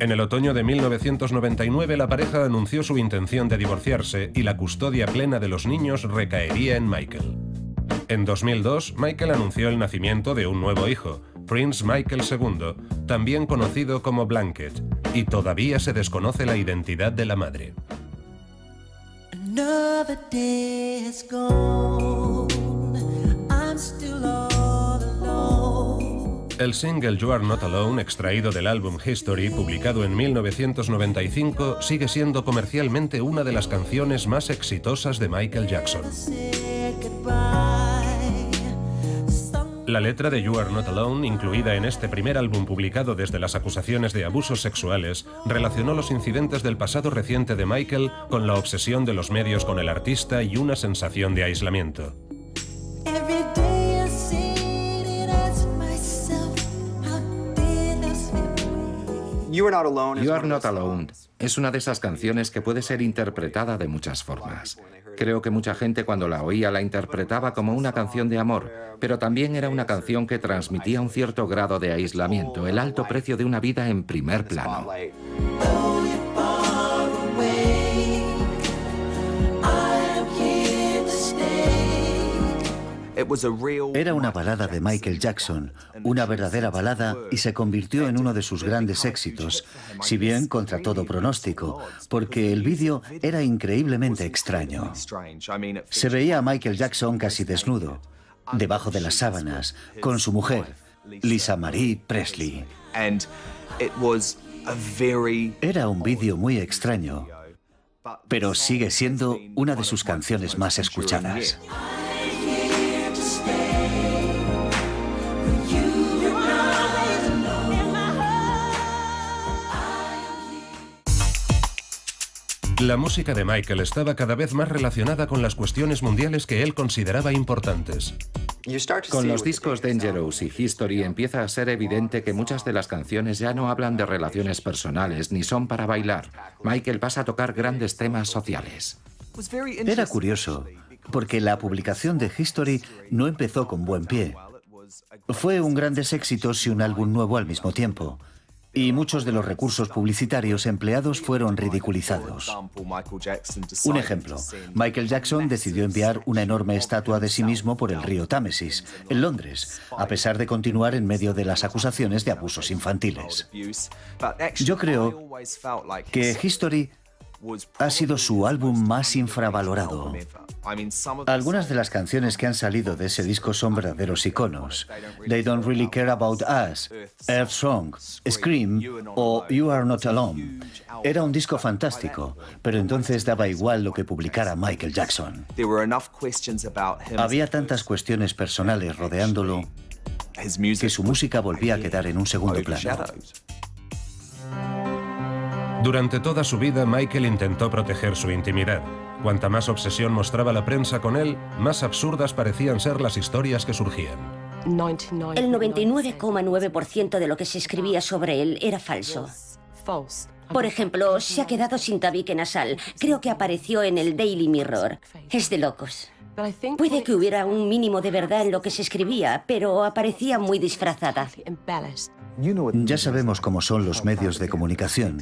S2: En el otoño de 1999, la pareja anunció su intención de divorciarse y la custodia plena de los niños recaería en Michael. En 2002, Michael anunció el nacimiento de un nuevo hijo, Prince Michael II, también conocido como Blanket, y todavía se desconoce la identidad de la madre. El single You Are Not Alone, extraído del álbum History, publicado en 1995, sigue siendo comercialmente una de las canciones más exitosas de Michael Jackson. La letra de You Are Not Alone, incluida en este primer álbum publicado desde las acusaciones de abusos sexuales, relacionó los incidentes del pasado reciente de Michael con la obsesión de los medios con el artista y una sensación de aislamiento.
S4: You Are Not Alone es una de esas canciones que puede ser interpretada de muchas formas. Creo que mucha gente cuando la oía la interpretaba como una canción de amor, pero también era una canción que transmitía un cierto grado de aislamiento, el alto precio de una vida en primer plano.
S5: Era una balada de Michael Jackson, una verdadera balada, y se convirtió en uno de sus grandes éxitos, si bien contra todo pronóstico, porque el vídeo era increíblemente extraño. Se veía a Michael Jackson casi desnudo, debajo de las sábanas, con su mujer, Lisa Marie Presley. Era un vídeo muy extraño, pero sigue siendo una de sus canciones más escuchadas.
S2: La música de Michael estaba cada vez más relacionada con las cuestiones mundiales que él consideraba importantes.
S4: Con los discos Dangerous y History empieza a ser evidente que muchas de las canciones ya no hablan de relaciones personales ni son para bailar. Michael pasa a tocar grandes temas sociales.
S5: Era curioso, porque la publicación de History no empezó con buen pie. Fue un grandes éxitos y un álbum nuevo al mismo tiempo. Y muchos de los recursos publicitarios empleados fueron ridiculizados. Un ejemplo, Michael Jackson decidió enviar una enorme estatua de sí mismo por el río Támesis, en Londres, a pesar de continuar en medio de las acusaciones de abusos infantiles. Yo creo que History ha sido su álbum más infravalorado. Algunas de las canciones que han salido de ese disco son verdaderos iconos. They Don't Really Care About Us, Earth Song, Scream o You Are Not Alone. Era un disco fantástico, pero entonces daba igual lo que publicara Michael Jackson. Había tantas cuestiones personales rodeándolo que su música volvía a quedar en un segundo plano.
S2: Durante toda su vida, Michael intentó proteger su intimidad. Cuanta más obsesión mostraba la prensa con él, más absurdas parecían ser las historias que surgían.
S7: El 99,9% de lo que se escribía sobre él era falso. Por ejemplo, se ha quedado sin tabique nasal. Creo que apareció en el Daily Mirror. Es de locos. Puede que hubiera un mínimo de verdad en lo que se escribía, pero aparecía muy disfrazada.
S5: Ya sabemos cómo son los medios de comunicación.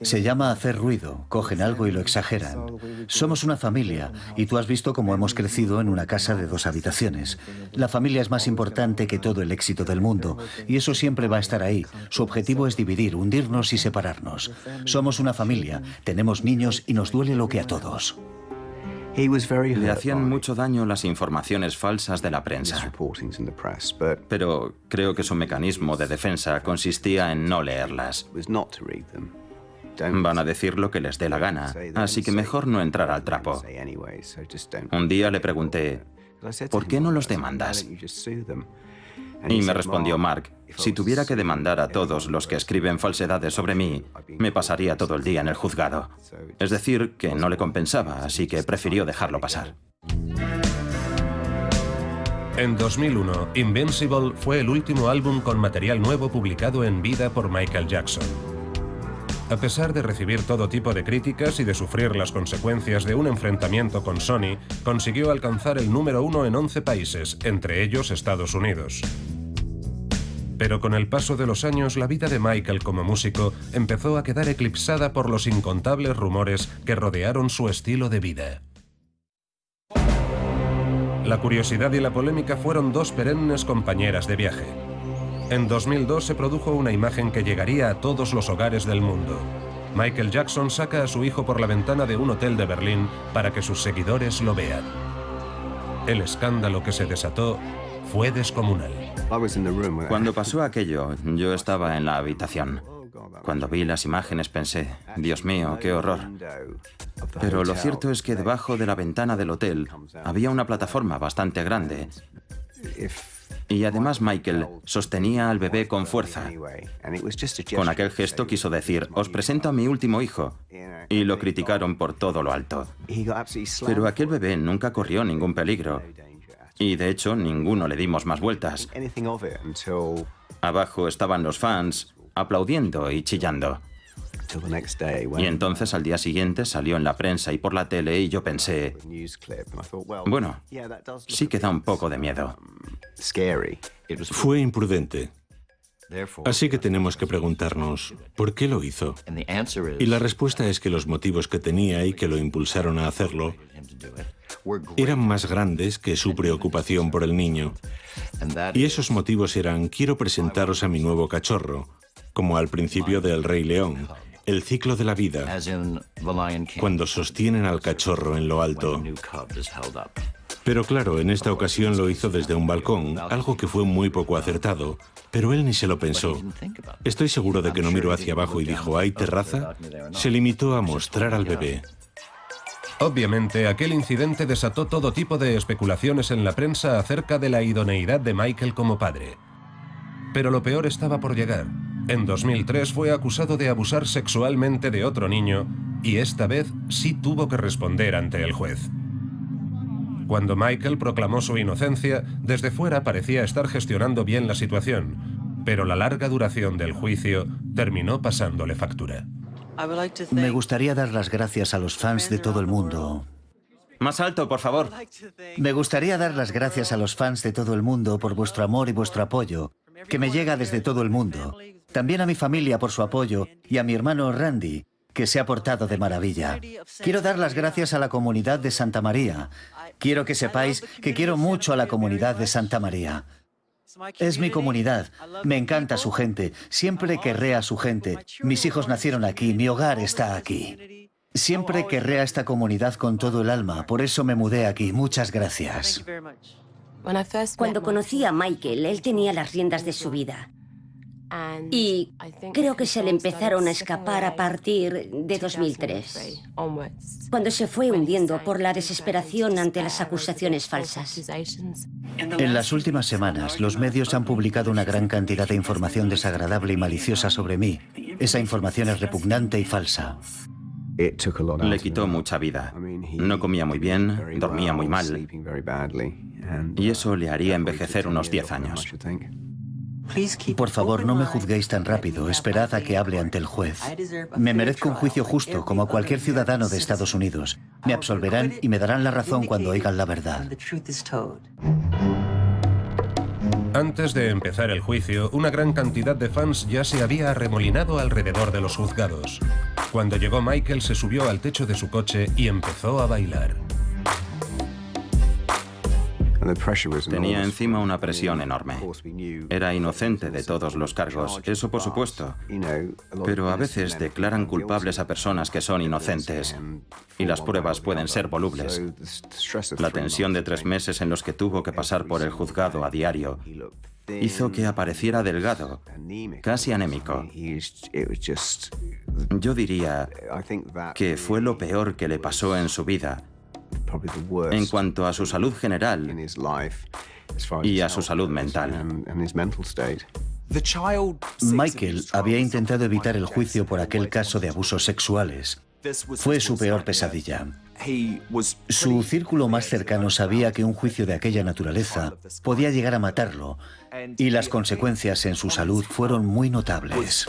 S5: Se llama hacer ruido, cogen algo y lo exageran. Somos una familia, y tú has visto cómo hemos crecido en una casa de 2 habitaciones. La familia es más importante que todo el éxito del mundo, y eso siempre va a estar ahí. Su objetivo es dividir, hundirnos y separarnos. Somos una familia, tenemos niños y nos duele lo que a todos.
S6: Le hacían mucho daño las informaciones falsas de la prensa, pero creo que su mecanismo de defensa consistía en no leerlas. Van a decir lo que les dé la gana, así que mejor no entrar al trapo. Un día le pregunté, ¿por qué no los demandas? Y me respondió Mark, si tuviera que demandar a todos los que escriben falsedades sobre mí, me pasaría todo el día en el juzgado. Es decir, que no le compensaba, así que prefirió dejarlo pasar.
S2: En 2001, Invincible fue el último álbum con material nuevo publicado en vida por Michael Jackson. A pesar de recibir todo tipo de críticas y de sufrir las consecuencias de un enfrentamiento con Sony, consiguió alcanzar el número 1 en 11 países, entre ellos Estados Unidos. Pero con el paso de los años, la vida de Michael como músico empezó a quedar eclipsada por los incontables rumores que rodearon su estilo de vida. La curiosidad y la polémica fueron 2 perennes compañeras de viaje. En 2002 se produjo una imagen que llegaría a todos los hogares del mundo. Michael Jackson saca a su hijo por la ventana de un hotel de Berlín para que sus seguidores lo vean. El escándalo que se desató fue descomunal.
S6: Cuando pasó aquello, yo estaba en la habitación. Cuando vi las imágenes pensé, Dios mío, qué horror. Pero lo cierto es que debajo de la ventana del hotel había una plataforma bastante grande. Y además Michael sostenía al bebé con fuerza. Con aquel gesto quiso decir, os presento a mi último hijo. Y lo criticaron por todo lo alto. Pero aquel bebé nunca corrió ningún peligro. Y de hecho, ninguno le dimos más vueltas. Abajo estaban los fans, aplaudiendo y chillando. Y entonces al día siguiente salió en la prensa y por la tele y yo pensé, bueno, sí que da un poco de miedo.
S3: Fue imprudente. Así que tenemos que preguntarnos, ¿por qué lo hizo? Y la respuesta es que los motivos que tenía y que lo impulsaron a hacerlo eran más grandes que su preocupación por el niño. Y esos motivos eran, quiero presentaros a mi nuevo cachorro, como al principio de El Rey León, el ciclo de la vida, cuando sostienen al cachorro en lo alto. Pero claro, en esta ocasión lo hizo desde un balcón, algo que fue muy poco acertado, pero él ni se lo pensó. Estoy seguro de que no miró hacia abajo y dijo, ¿hay terraza? Se limitó a mostrar al bebé.
S2: Obviamente, aquel incidente desató todo tipo de especulaciones en la prensa acerca de la idoneidad de Michael como padre. Pero lo peor estaba por llegar. En 2003 fue acusado de abusar sexualmente de otro niño y esta vez sí tuvo que responder ante el juez. Cuando Michael proclamó su inocencia, desde fuera parecía estar gestionando bien la situación, pero la larga duración del juicio terminó pasándole factura.
S5: Me gustaría dar las gracias a los fans de todo el mundo.
S6: Más alto, por favor.
S5: Me gustaría dar las gracias a los fans de todo el mundo por vuestro amor y vuestro apoyo, que me llega desde todo el mundo. También a mi familia por su apoyo y a mi hermano Randy, que se ha portado de maravilla. Quiero dar las gracias a la comunidad de Santa María. Quiero que sepáis que quiero mucho a la comunidad de Santa María. Es mi comunidad, me encanta su gente, siempre querré a su gente. Mis hijos nacieron aquí, mi hogar está aquí. Siempre querré a esta comunidad con todo el alma, por eso me mudé aquí. Muchas gracias.
S7: Cuando conocí a Michael, él tenía las riendas de su vida. Y creo que se le empezaron a escapar a partir de 2003, cuando se fue hundiendo por la desesperación ante las acusaciones falsas.
S5: En las últimas semanas, los medios han publicado una gran cantidad de información desagradable y maliciosa sobre mí. Esa información es repugnante y falsa.
S6: Le quitó mucha vida. No comía muy bien, dormía muy mal. Y eso le haría envejecer unos 10 años.
S5: Por favor, no me juzguéis tan rápido. Esperad a que hable ante el juez. Me merezco un juicio justo, como cualquier ciudadano de Estados Unidos. Me absolverán y me darán la razón cuando oigan la verdad.
S2: Antes de empezar el juicio, una gran cantidad de fans ya se había arremolinado alrededor de los juzgados. Cuando llegó Michael, se subió al techo de su coche y empezó a bailar.
S6: Tenía encima una presión enorme. Era inocente de todos los cargos, eso por supuesto. Pero a veces declaran culpables a personas que son inocentes. Y las pruebas pueden ser volubles. La tensión de 3 meses en los que tuvo que pasar por el juzgado a diario hizo que apareciera delgado, casi anémico. Yo diría que fue lo peor que le pasó en su vida, en cuanto a su salud general y a su salud mental.
S5: Michael había intentado evitar el juicio por aquel caso de abusos sexuales. Fue su peor pesadilla. Su círculo más cercano sabía que un juicio de aquella naturaleza podía llegar a matarlo, y las consecuencias en su salud fueron muy notables.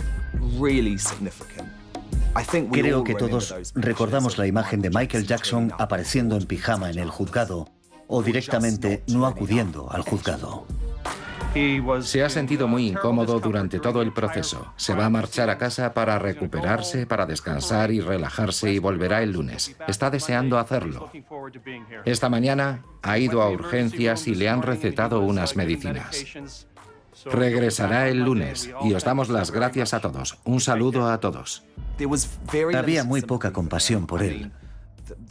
S5: Creo que todos recordamos la imagen de Michael Jackson apareciendo en pijama en el juzgado o directamente no acudiendo al juzgado.
S4: Se ha sentido muy incómodo durante todo el proceso. Se va a marchar a casa para recuperarse, para descansar y relajarse y volverá el lunes. Está deseando hacerlo. Esta mañana ha ido a urgencias y le han recetado unas medicinas. Regresará el lunes y os damos las gracias a todos. Un saludo a todos.
S5: Había muy poca compasión por él.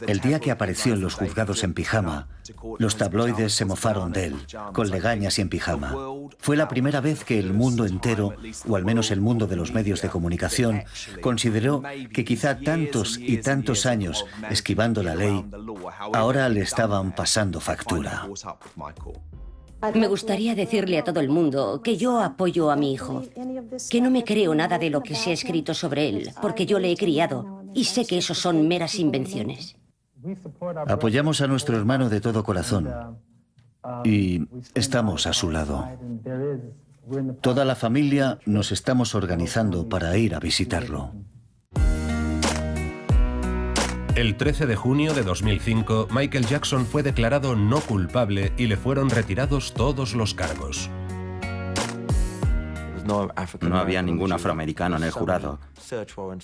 S5: El día que apareció en los juzgados en pijama, los tabloides se mofaron de él, con legañas y en pijama. Fue la primera vez que el mundo entero, o al menos el mundo de los medios de comunicación, consideró que quizá tantos y tantos años esquivando la ley, ahora le estaban pasando factura.
S7: Me gustaría decirle a todo el mundo que yo apoyo a mi hijo, que no me creo nada de lo que se ha escrito sobre él, porque yo le he criado y sé que eso son meras invenciones.
S5: Apoyamos a nuestro hermano de todo corazón y estamos a su lado. Toda la familia nos estamos organizando para ir a visitarlo.
S2: El 13 de junio de 2005, Michael Jackson fue declarado no culpable y le fueron retirados todos los cargos.
S6: No había ningún afroamericano en el jurado.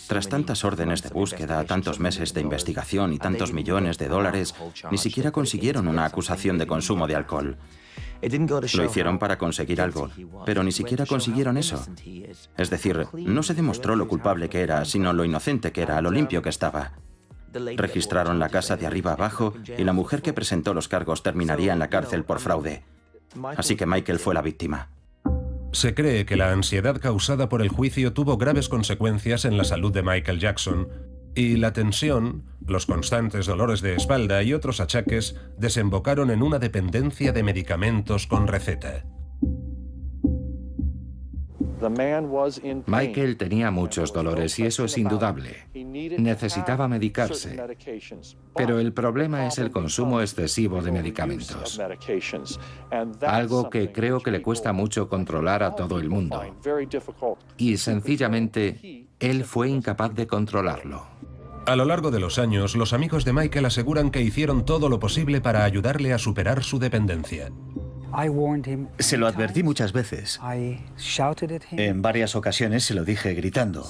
S6: Tras tantas órdenes de búsqueda, tantos meses de investigación y tantos millones de dólares, ni siquiera consiguieron una acusación de consumo de alcohol. Lo hicieron para conseguir algo, pero ni siquiera consiguieron eso. Es decir, no se demostró lo culpable que era, sino lo inocente que era, lo limpio que estaba. Registraron la casa de arriba abajo y la mujer que presentó los cargos terminaría en la cárcel por fraude. Así que Michael fue la víctima.
S2: Se cree que la ansiedad causada por el juicio tuvo graves consecuencias en la salud de Michael Jackson, y la tensión, los constantes dolores de espalda y otros achaques desembocaron en una dependencia de medicamentos con receta.
S4: Michael tenía muchos dolores y eso es indudable. Necesitaba medicarse. Pero el problema es el consumo excesivo de medicamentos. Algo que creo que le cuesta mucho controlar a todo el mundo. Y sencillamente, él fue incapaz de controlarlo.
S2: A lo largo de los años, los amigos de Michael aseguran que hicieron todo lo posible para ayudarle a superar su dependencia.
S5: Se lo advertí muchas veces. En varias ocasiones se lo dije gritando.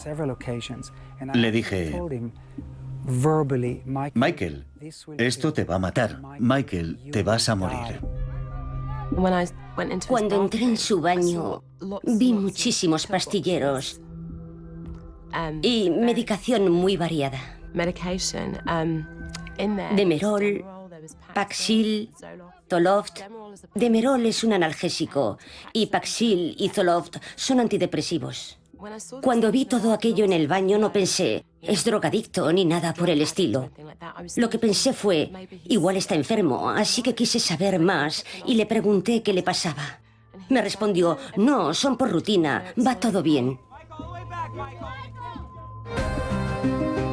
S5: Le dije, Michael, esto te va a matar. Michael, te vas a morir.
S7: Cuando entré en su baño, vi muchísimos pastilleros y medicación muy variada. Demerol, Paxil, Zoloft. Demerol es un analgésico y Paxil y Zoloft son antidepresivos. Cuando vi todo aquello en el baño no pensé, es drogadicto ni nada por el estilo. Lo que pensé fue, igual está enfermo, así que quise saber más y le pregunté qué le pasaba. Me respondió, no, son por rutina, va todo bien.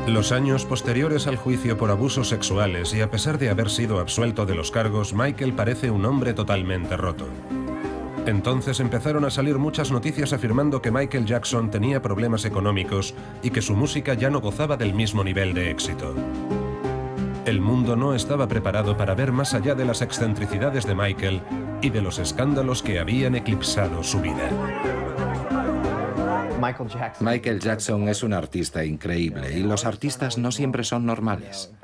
S2: Los años posteriores al juicio por abusos sexuales y a pesar de haber sido absuelto de los cargos, Michael parece un hombre totalmente roto. Entonces empezaron a salir muchas noticias afirmando que Michael Jackson tenía problemas económicos y que su música ya no gozaba del mismo nivel de éxito. El mundo no estaba preparado para ver más allá de las excentricidades de Michael y de los escándalos que habían eclipsado su vida.
S4: Michael Jackson es un artista increíble y los artistas no siempre son normales.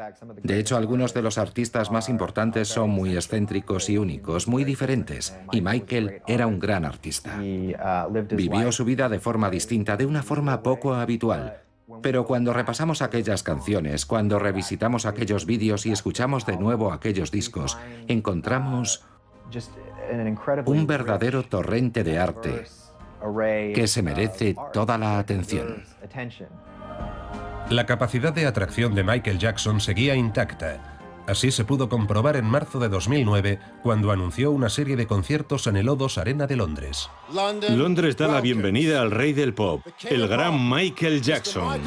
S4: De hecho, algunos de los artistas más importantes son muy excéntricos y únicos, muy diferentes, y Michael era un gran artista. Vivió su vida de forma distinta, de una forma poco habitual. Pero cuando repasamos aquellas canciones, cuando revisitamos aquellos vídeos y escuchamos de nuevo aquellos discos, encontramos un verdadero torrente de arte que se merece toda la atención.
S2: La capacidad de atracción de Michael Jackson seguía intacta. Así se pudo comprobar en marzo de 2009, cuando anunció una serie de conciertos en el O2 Arena de Londres.
S3: Londres da la bienvenida al rey del pop, el gran Michael Jackson.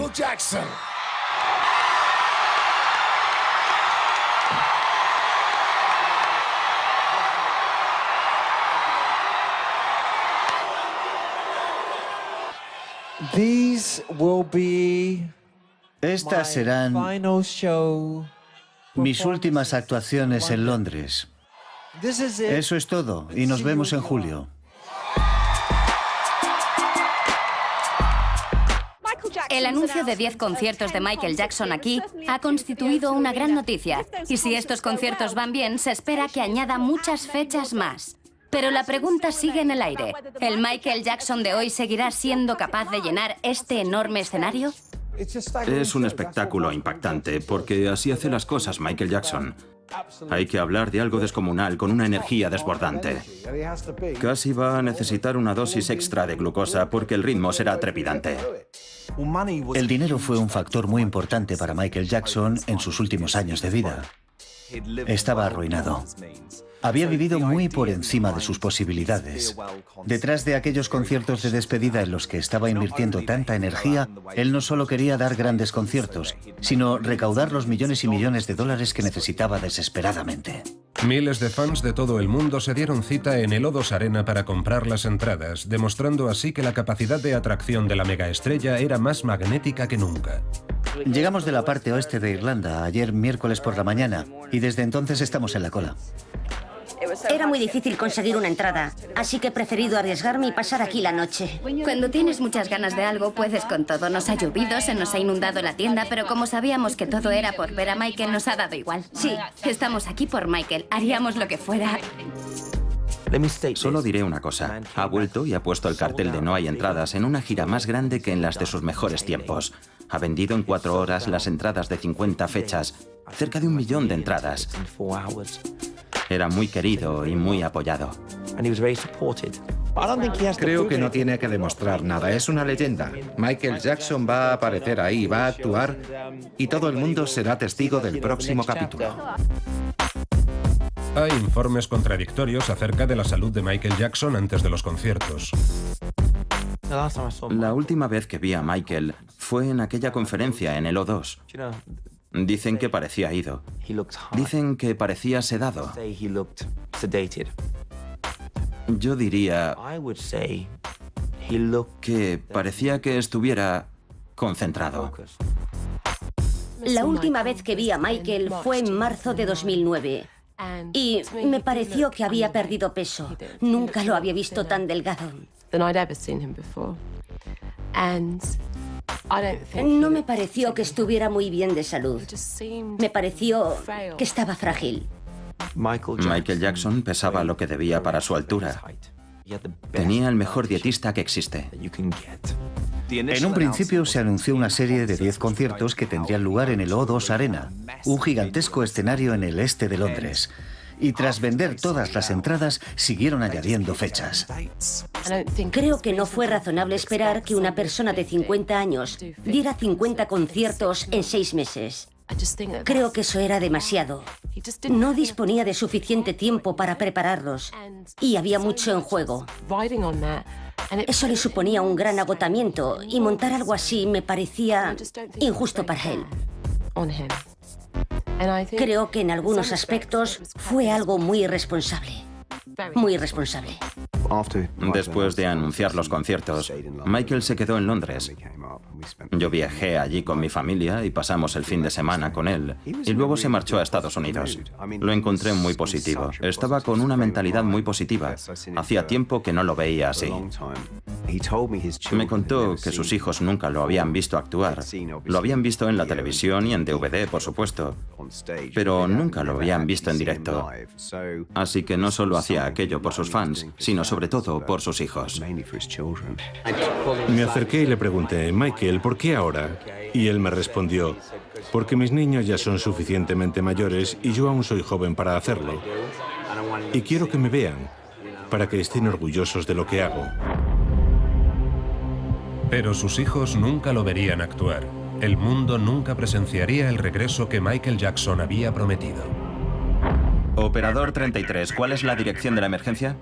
S5: Estas serán mis últimas actuaciones en Londres. Eso es todo, y nos vemos en julio.
S1: El anuncio de 10 conciertos de Michael Jackson aquí ha constituido una gran noticia. Y si estos conciertos van bien, se espera que añada muchas fechas más. Pero la pregunta sigue en el aire. ¿El Michael Jackson de hoy seguirá siendo capaz de llenar este enorme escenario?
S6: Es un espectáculo impactante, porque así hace las cosas Michael Jackson. Hay que hablar de algo descomunal con una energía desbordante. Casi va a necesitar una dosis extra de glucosa porque el ritmo será trepidante.
S5: El dinero fue un factor muy importante para Michael Jackson en sus últimos años de vida. Estaba arruinado. Había vivido muy por encima de sus posibilidades. Detrás de aquellos conciertos de despedida en los que estaba invirtiendo tanta energía, él no solo quería dar grandes conciertos, sino recaudar los millones y millones de dólares que necesitaba desesperadamente.
S2: Miles de fans de todo el mundo se dieron cita en el O2 Arena para comprar las entradas, demostrando así que la capacidad de atracción de la megaestrella era más magnética que nunca.
S5: Llegamos de la parte oeste de Irlanda ayer miércoles por la mañana y desde entonces estamos en la cola.
S7: Era muy difícil conseguir una entrada, así que he preferido arriesgarme y pasar aquí la noche.
S1: Cuando tienes muchas ganas de algo, puedes con todo. Nos ha llovido, se nos ha inundado la tienda, pero como sabíamos que todo era por ver a Michael, nos ha dado igual. Sí, estamos aquí por Michael. Haríamos lo que fuera.
S6: Solo diré una cosa. Ha vuelto y ha puesto el cartel de no hay entradas en una gira más grande que en las de sus mejores tiempos. Ha vendido en 4 horas las entradas de 50 fechas, cerca de 1 millón de entradas. Era muy querido y muy apoyado.
S4: Creo que no tiene que demostrar nada, es una leyenda. Michael Jackson va a aparecer ahí, va a actuar y todo el mundo será testigo del próximo capítulo.
S2: Hay informes contradictorios acerca de la salud de Michael Jackson antes de los conciertos.
S6: La última vez que vi a Michael fue en aquella conferencia en el O2. Dicen que parecía ido. Dicen que parecía sedado. Yo diría que parecía que estuviera concentrado.
S7: La última vez que vi a Michael fue en marzo de 2009. Y me pareció que había perdido peso. Nunca lo había visto tan delgado. No me pareció que estuviera muy bien de salud. Me pareció que estaba frágil.
S6: Michael Jackson pesaba lo que debía para su altura. Tenía el mejor dietista que existe.
S5: En un principio se anunció una serie de 10 conciertos que tendrían lugar en el O2 Arena, un gigantesco escenario en el este de Londres. Y tras vender todas las entradas, siguieron añadiendo fechas.
S7: Creo que no fue razonable esperar que una persona de 50 años diera 50 conciertos en 6 meses. Creo que eso era demasiado. No disponía de suficiente tiempo para prepararlos y había mucho en juego. Eso le suponía un gran agotamiento y montar algo así me parecía injusto para él. Creo que en algunos aspectos fue algo muy irresponsable. Muy irresponsable.
S6: Después de anunciar los conciertos, Michael se quedó en Londres. Yo viajé allí con mi familia y pasamos el fin de semana con él. Y luego se marchó a Estados Unidos. Lo encontré muy positivo. Estaba con una mentalidad muy positiva. Hacía tiempo que no lo veía así. Me contó que sus hijos nunca lo habían visto actuar. Lo habían visto en la televisión y en DVD, por supuesto. Pero nunca lo habían visto en directo. Así que no solo hacía aquello por sus fans, sino sobre todo por sus hijos.
S3: Me acerqué y le pregunté, Michael, ¿por qué ahora? Y él me respondió, porque mis niños ya son suficientemente mayores y yo aún soy joven para hacerlo. Y quiero que me vean, para que estén orgullosos de lo que hago.
S2: Pero sus hijos nunca lo verían actuar. El mundo nunca presenciaría el regreso que Michael Jackson había prometido.
S6: Operador 33, ¿cuál es la dirección de la emergencia?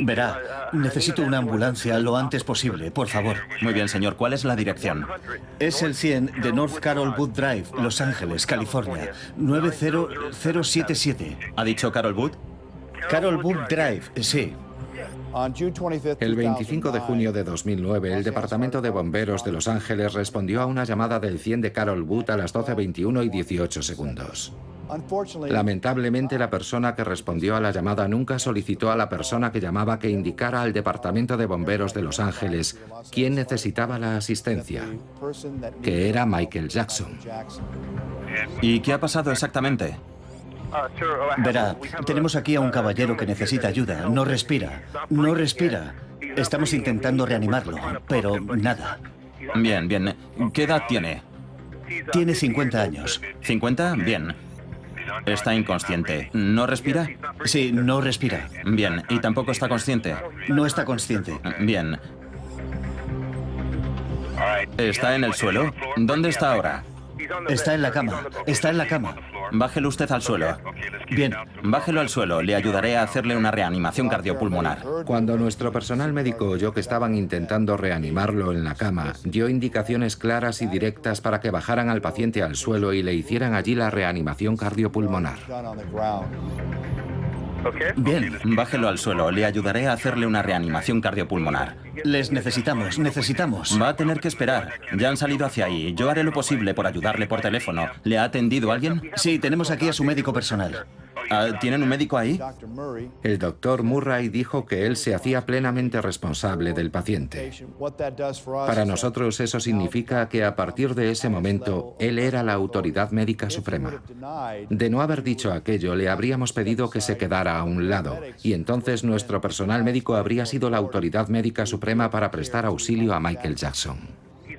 S5: Verá, necesito una ambulancia lo antes posible, por favor.
S6: Muy bien, señor. ¿Cuál es la dirección?
S5: Es el 100 de North Carol Wood Drive, Los Ángeles, California, 90077.
S6: ¿Ha dicho Carol Wood?
S5: Carol Wood Drive, sí.
S4: El 25 de junio de 2009, el Departamento de Bomberos de Los Ángeles respondió a una llamada del 100 de Carol Wood a las 12:21 y 18 segundos. Lamentablemente, la persona que respondió a la llamada nunca solicitó a la persona que llamaba que indicara al Departamento de Bomberos de Los Ángeles quién necesitaba la asistencia, que era Michael Jackson.
S6: ¿Y qué ha pasado exactamente?
S5: Verá, tenemos aquí a un caballero que necesita ayuda. No respira. No respira. Estamos intentando reanimarlo, pero nada.
S6: Bien, bien. ¿Qué edad tiene?
S5: Tiene 50 años.
S6: ¿50? Bien. Está inconsciente. ¿No respira?
S5: Sí, no respira.
S6: Bien. ¿Y tampoco está consciente?
S5: No está consciente.
S6: Bien. ¿Está en el suelo? ¿Dónde está ahora?
S5: Está en la cama. Está en la cama.
S6: Bájelo usted al suelo.
S5: Bien.
S6: Bájelo al suelo. Le ayudaré a hacerle una reanimación cardiopulmonar.
S4: Cuando nuestro personal médico oyó que estaban intentando reanimarlo en la cama, dio indicaciones claras y directas para que bajaran al paciente al suelo y le hicieran allí la reanimación cardiopulmonar.
S5: Bien.
S6: Bájelo al suelo. Le ayudaré a hacerle una reanimación cardiopulmonar.
S5: Les necesitamos.
S6: Va a tener que esperar. Ya han salido hacia ahí. Yo haré lo posible por ayudarle por teléfono. ¿Le ha atendido alguien?
S5: Sí, tenemos aquí a su médico personal.
S6: ¿Tienen un médico ahí?
S4: El doctor Murray dijo que él se hacía plenamente responsable del paciente. Para nosotros eso significa que a partir de ese momento, él era la autoridad médica suprema. De no haber dicho aquello, le habríamos pedido que se quedara a un lado, y entonces nuestro personal médico habría sido la autoridad médica suprema para prestar auxilio a Michael Jackson.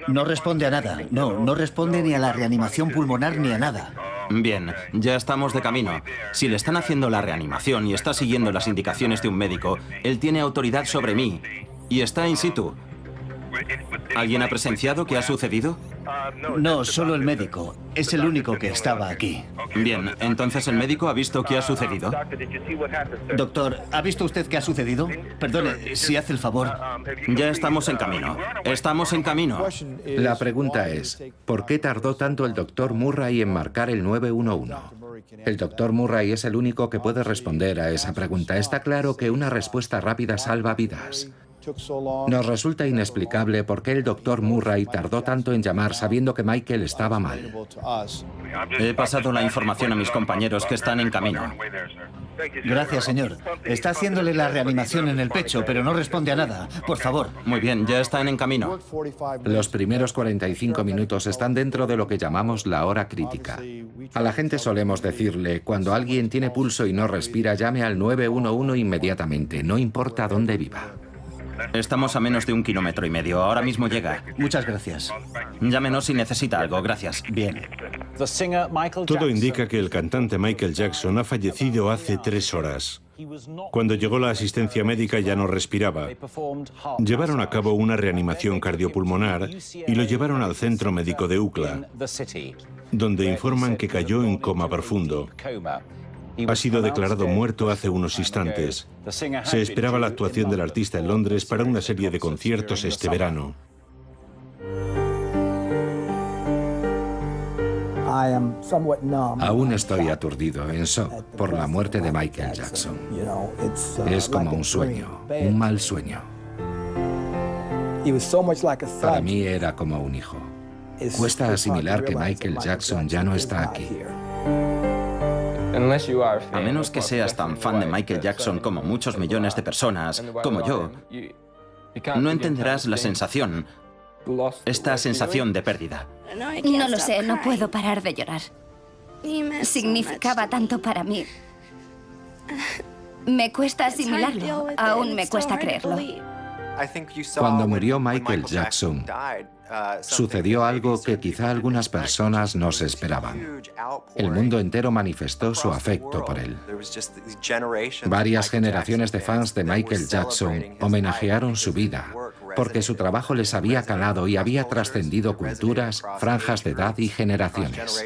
S5: No responde a nada. No responde ni a la reanimación pulmonar ni a nada.
S6: Bien, ya estamos de camino. Si le están haciendo la reanimación y está siguiendo las indicaciones de un médico, él tiene autoridad sobre mí y está in situ. ¿Alguien ha presenciado qué ha sucedido?
S5: No, solo el médico. Es el único que estaba aquí.
S6: Bien, entonces el médico ha visto qué ha sucedido.
S5: Doctor, ¿ha visto usted qué ha sucedido? Perdone, si hace el favor.
S6: Ya estamos en camino. Estamos en camino.
S4: La pregunta es, ¿por qué tardó tanto el doctor Murray en marcar el 911? El doctor Murray es el único que puede responder a esa pregunta. Está claro que una respuesta rápida salva vidas. Nos resulta inexplicable por qué el doctor Murray tardó tanto en llamar sabiendo que Michael estaba mal.
S6: He pasado la información a mis compañeros que están en camino.
S5: Gracias, señor. Está haciéndole la reanimación en el pecho, pero no responde a nada. Por favor.
S6: Muy bien, ya están en camino.
S4: Los primeros 45 minutos están dentro de lo que llamamos la hora crítica. A la gente solemos decirle, cuando alguien tiene pulso y no respira, llame al 911 inmediatamente, no importa dónde viva.
S6: Estamos a menos de 1,5 kilómetros. Ahora mismo llega.
S5: Muchas gracias.
S6: Llámenos si necesita algo. Gracias.
S5: Bien.
S3: Todo indica que el cantante Michael Jackson ha fallecido hace 3 horas. Cuando llegó la asistencia médica ya no respiraba. Llevaron a cabo una reanimación cardiopulmonar y lo llevaron al centro médico de UCLA, donde informan que cayó en coma profundo. Ha sido declarado muerto hace unos instantes. Se esperaba la actuación del artista en Londres para una serie de conciertos este verano.
S4: Aún estoy aturdido, en shock, por la muerte de Michael Jackson. Es como un sueño, un mal sueño. Para mí era como un hijo. Cuesta asimilar que Michael Jackson ya no está aquí.
S6: A menos que seas tan fan de Michael Jackson como muchos millones de personas, como yo, no entenderás la sensación, esta sensación de pérdida.
S1: No lo sé, no puedo parar de llorar. Significaba tanto para mí. Me cuesta asimilarlo, aún me cuesta creerlo.
S4: Cuando murió Michael Jackson, sucedió algo que quizá algunas personas no se esperaban. El mundo entero manifestó su afecto por él. Varias generaciones de fans de Michael Jackson homenajearon su vida, porque su trabajo les había calado y había trascendido culturas, franjas de edad y generaciones.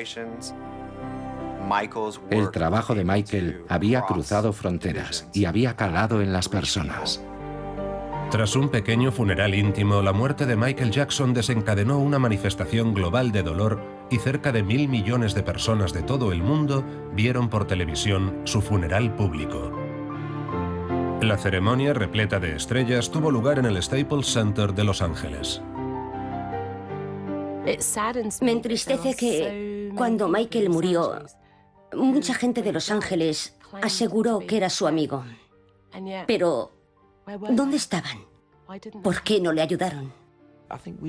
S4: El trabajo de Michael había cruzado fronteras y había calado en las personas.
S2: Tras un pequeño funeral íntimo, la muerte de Michael Jackson desencadenó una manifestación global de dolor y cerca de 1.000 millones de personas de todo el mundo vieron por televisión su funeral público. La ceremonia, repleta de estrellas, tuvo lugar en el Staples Center de Los Ángeles.
S7: Me entristece que cuando Michael murió, mucha gente de Los Ángeles aseguró que era su amigo. Pero ¿dónde estaban? ¿Por qué no le ayudaron?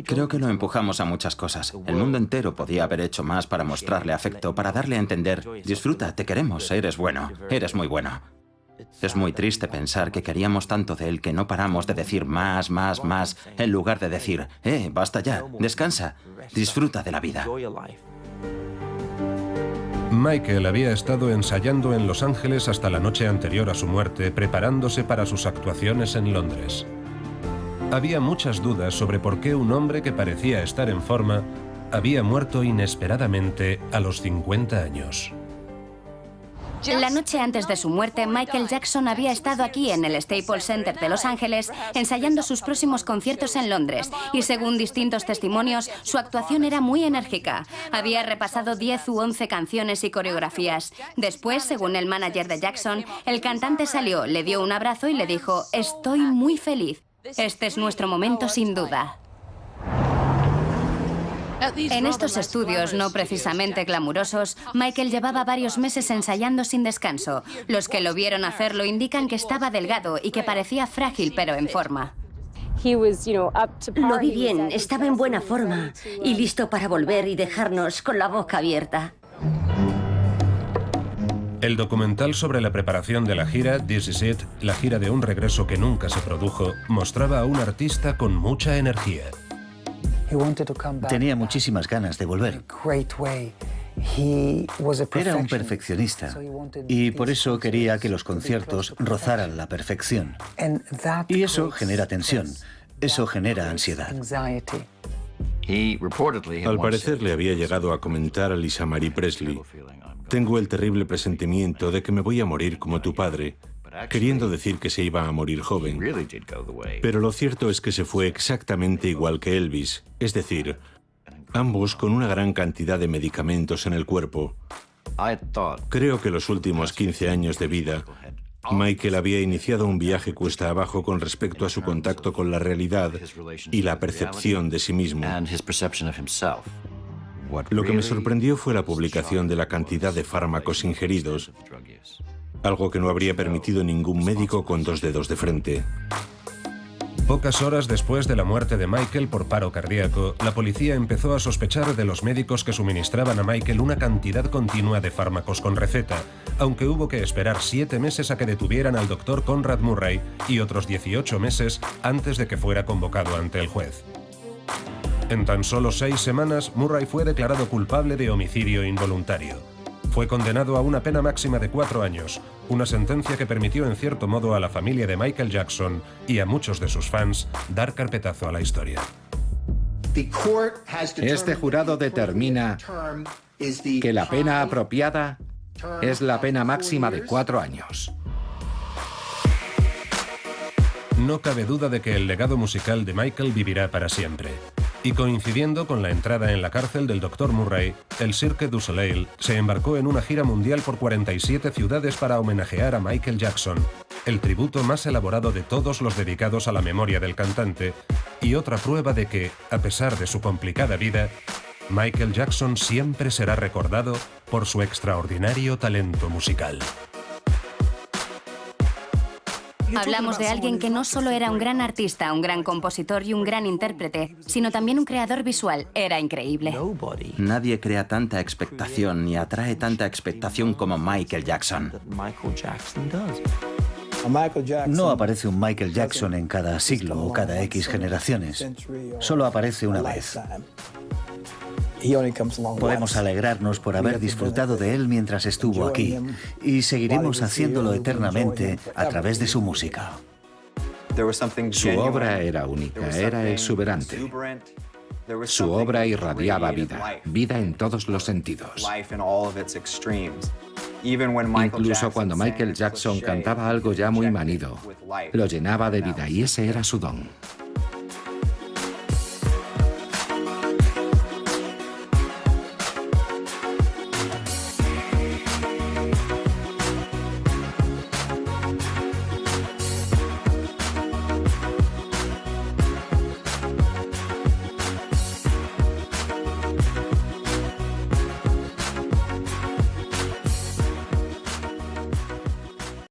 S6: Creo que lo empujamos a muchas cosas. El mundo entero podía haber hecho más para mostrarle afecto, para darle a entender, disfruta, te queremos, eres bueno, eres muy bueno. Es muy triste pensar que queríamos tanto de él que no paramos de decir más, más, más, en lugar de decir, basta ya, descansa, disfruta de la vida.
S2: Michael había estado ensayando en Los Ángeles hasta la noche anterior a su muerte, preparándose para sus actuaciones en Londres. Había muchas dudas sobre por qué un hombre que parecía estar en forma había muerto inesperadamente a los 50 años.
S1: La noche antes de su muerte, Michael Jackson había estado aquí en el Staples Center de Los Ángeles ensayando sus próximos conciertos en Londres y según distintos testimonios, su actuación era muy enérgica. Había repasado 10 u 11 canciones y coreografías. Después, según el manager de Jackson, el cantante salió, le dio un abrazo y le dijo, «Estoy muy feliz. Este es nuestro momento sin duda». En estos estudios, no precisamente glamurosos, Michael llevaba varios meses ensayando sin descanso. Los que lo vieron hacerlo indican que estaba delgado y que parecía frágil pero en forma.
S7: Lo vi bien, estaba en buena forma y listo para volver y dejarnos con la boca abierta.
S2: El documental sobre la preparación de la gira, This Is It, la gira de un regreso que nunca se produjo, mostraba a un artista con mucha energía.
S5: Tenía muchísimas ganas de volver. Era un perfeccionista y por eso quería que los conciertos rozaran la perfección. Y eso genera tensión, eso genera ansiedad.
S3: Al parecer le había llegado a comentar a Lisa Marie Presley, «Tengo el terrible presentimiento de que me voy a morir como tu padre», queriendo decir que se iba a morir joven. Pero lo cierto es que se fue exactamente igual que Elvis, es decir, ambos con una gran cantidad de medicamentos en el cuerpo. Creo que los últimos 15 años de vida, Michael había iniciado un viaje cuesta abajo con respecto a su contacto con la realidad y la percepción de sí mismo. Lo que me sorprendió fue la publicación de la cantidad de fármacos ingeridos, algo que no habría permitido ningún médico con 2 dedos de frente.
S2: Pocas horas después de la muerte de Michael por paro cardíaco, la policía empezó a sospechar de los médicos que suministraban a Michael una cantidad continua de fármacos con receta, aunque hubo que esperar 7 meses a que detuvieran al doctor Conrad Murray y otros 18 meses antes de que fuera convocado ante el juez. En tan solo 6 semanas, Murray fue declarado culpable de homicidio involuntario. Fue condenado a una pena máxima de 4 años, una sentencia que permitió en cierto modo a la familia de Michael Jackson y a muchos de sus fans dar carpetazo a la historia.
S4: Este jurado determina que la pena apropiada es la pena máxima de 4 años.
S2: No cabe duda de que el legado musical de Michael vivirá para siempre. Y coincidiendo con la entrada en la cárcel del Dr. Murray, el Cirque du Soleil se embarcó en una gira mundial por 47 ciudades para homenajear a Michael Jackson, el tributo más elaborado de todos los dedicados a la memoria del cantante, y otra prueba de que, a pesar de su complicada vida, Michael Jackson siempre será recordado por su extraordinario talento musical.
S1: Hablamos de alguien que no solo era un gran artista, un gran compositor y un gran intérprete, sino también un creador visual. Era increíble.
S6: Nadie crea tanta expectación ni atrae tanta expectación como Michael Jackson.
S5: No aparece un Michael Jackson en cada siglo o cada X generaciones. Solo aparece una vez. Podemos alegrarnos por haber disfrutado de él mientras estuvo aquí y seguiremos haciéndolo eternamente a través de su música.
S4: Su obra era única, era exuberante. Su obra irradiaba vida, vida en todos los sentidos. Incluso cuando Michael Jackson cantaba algo ya muy manido, lo llenaba de vida y ese era su don.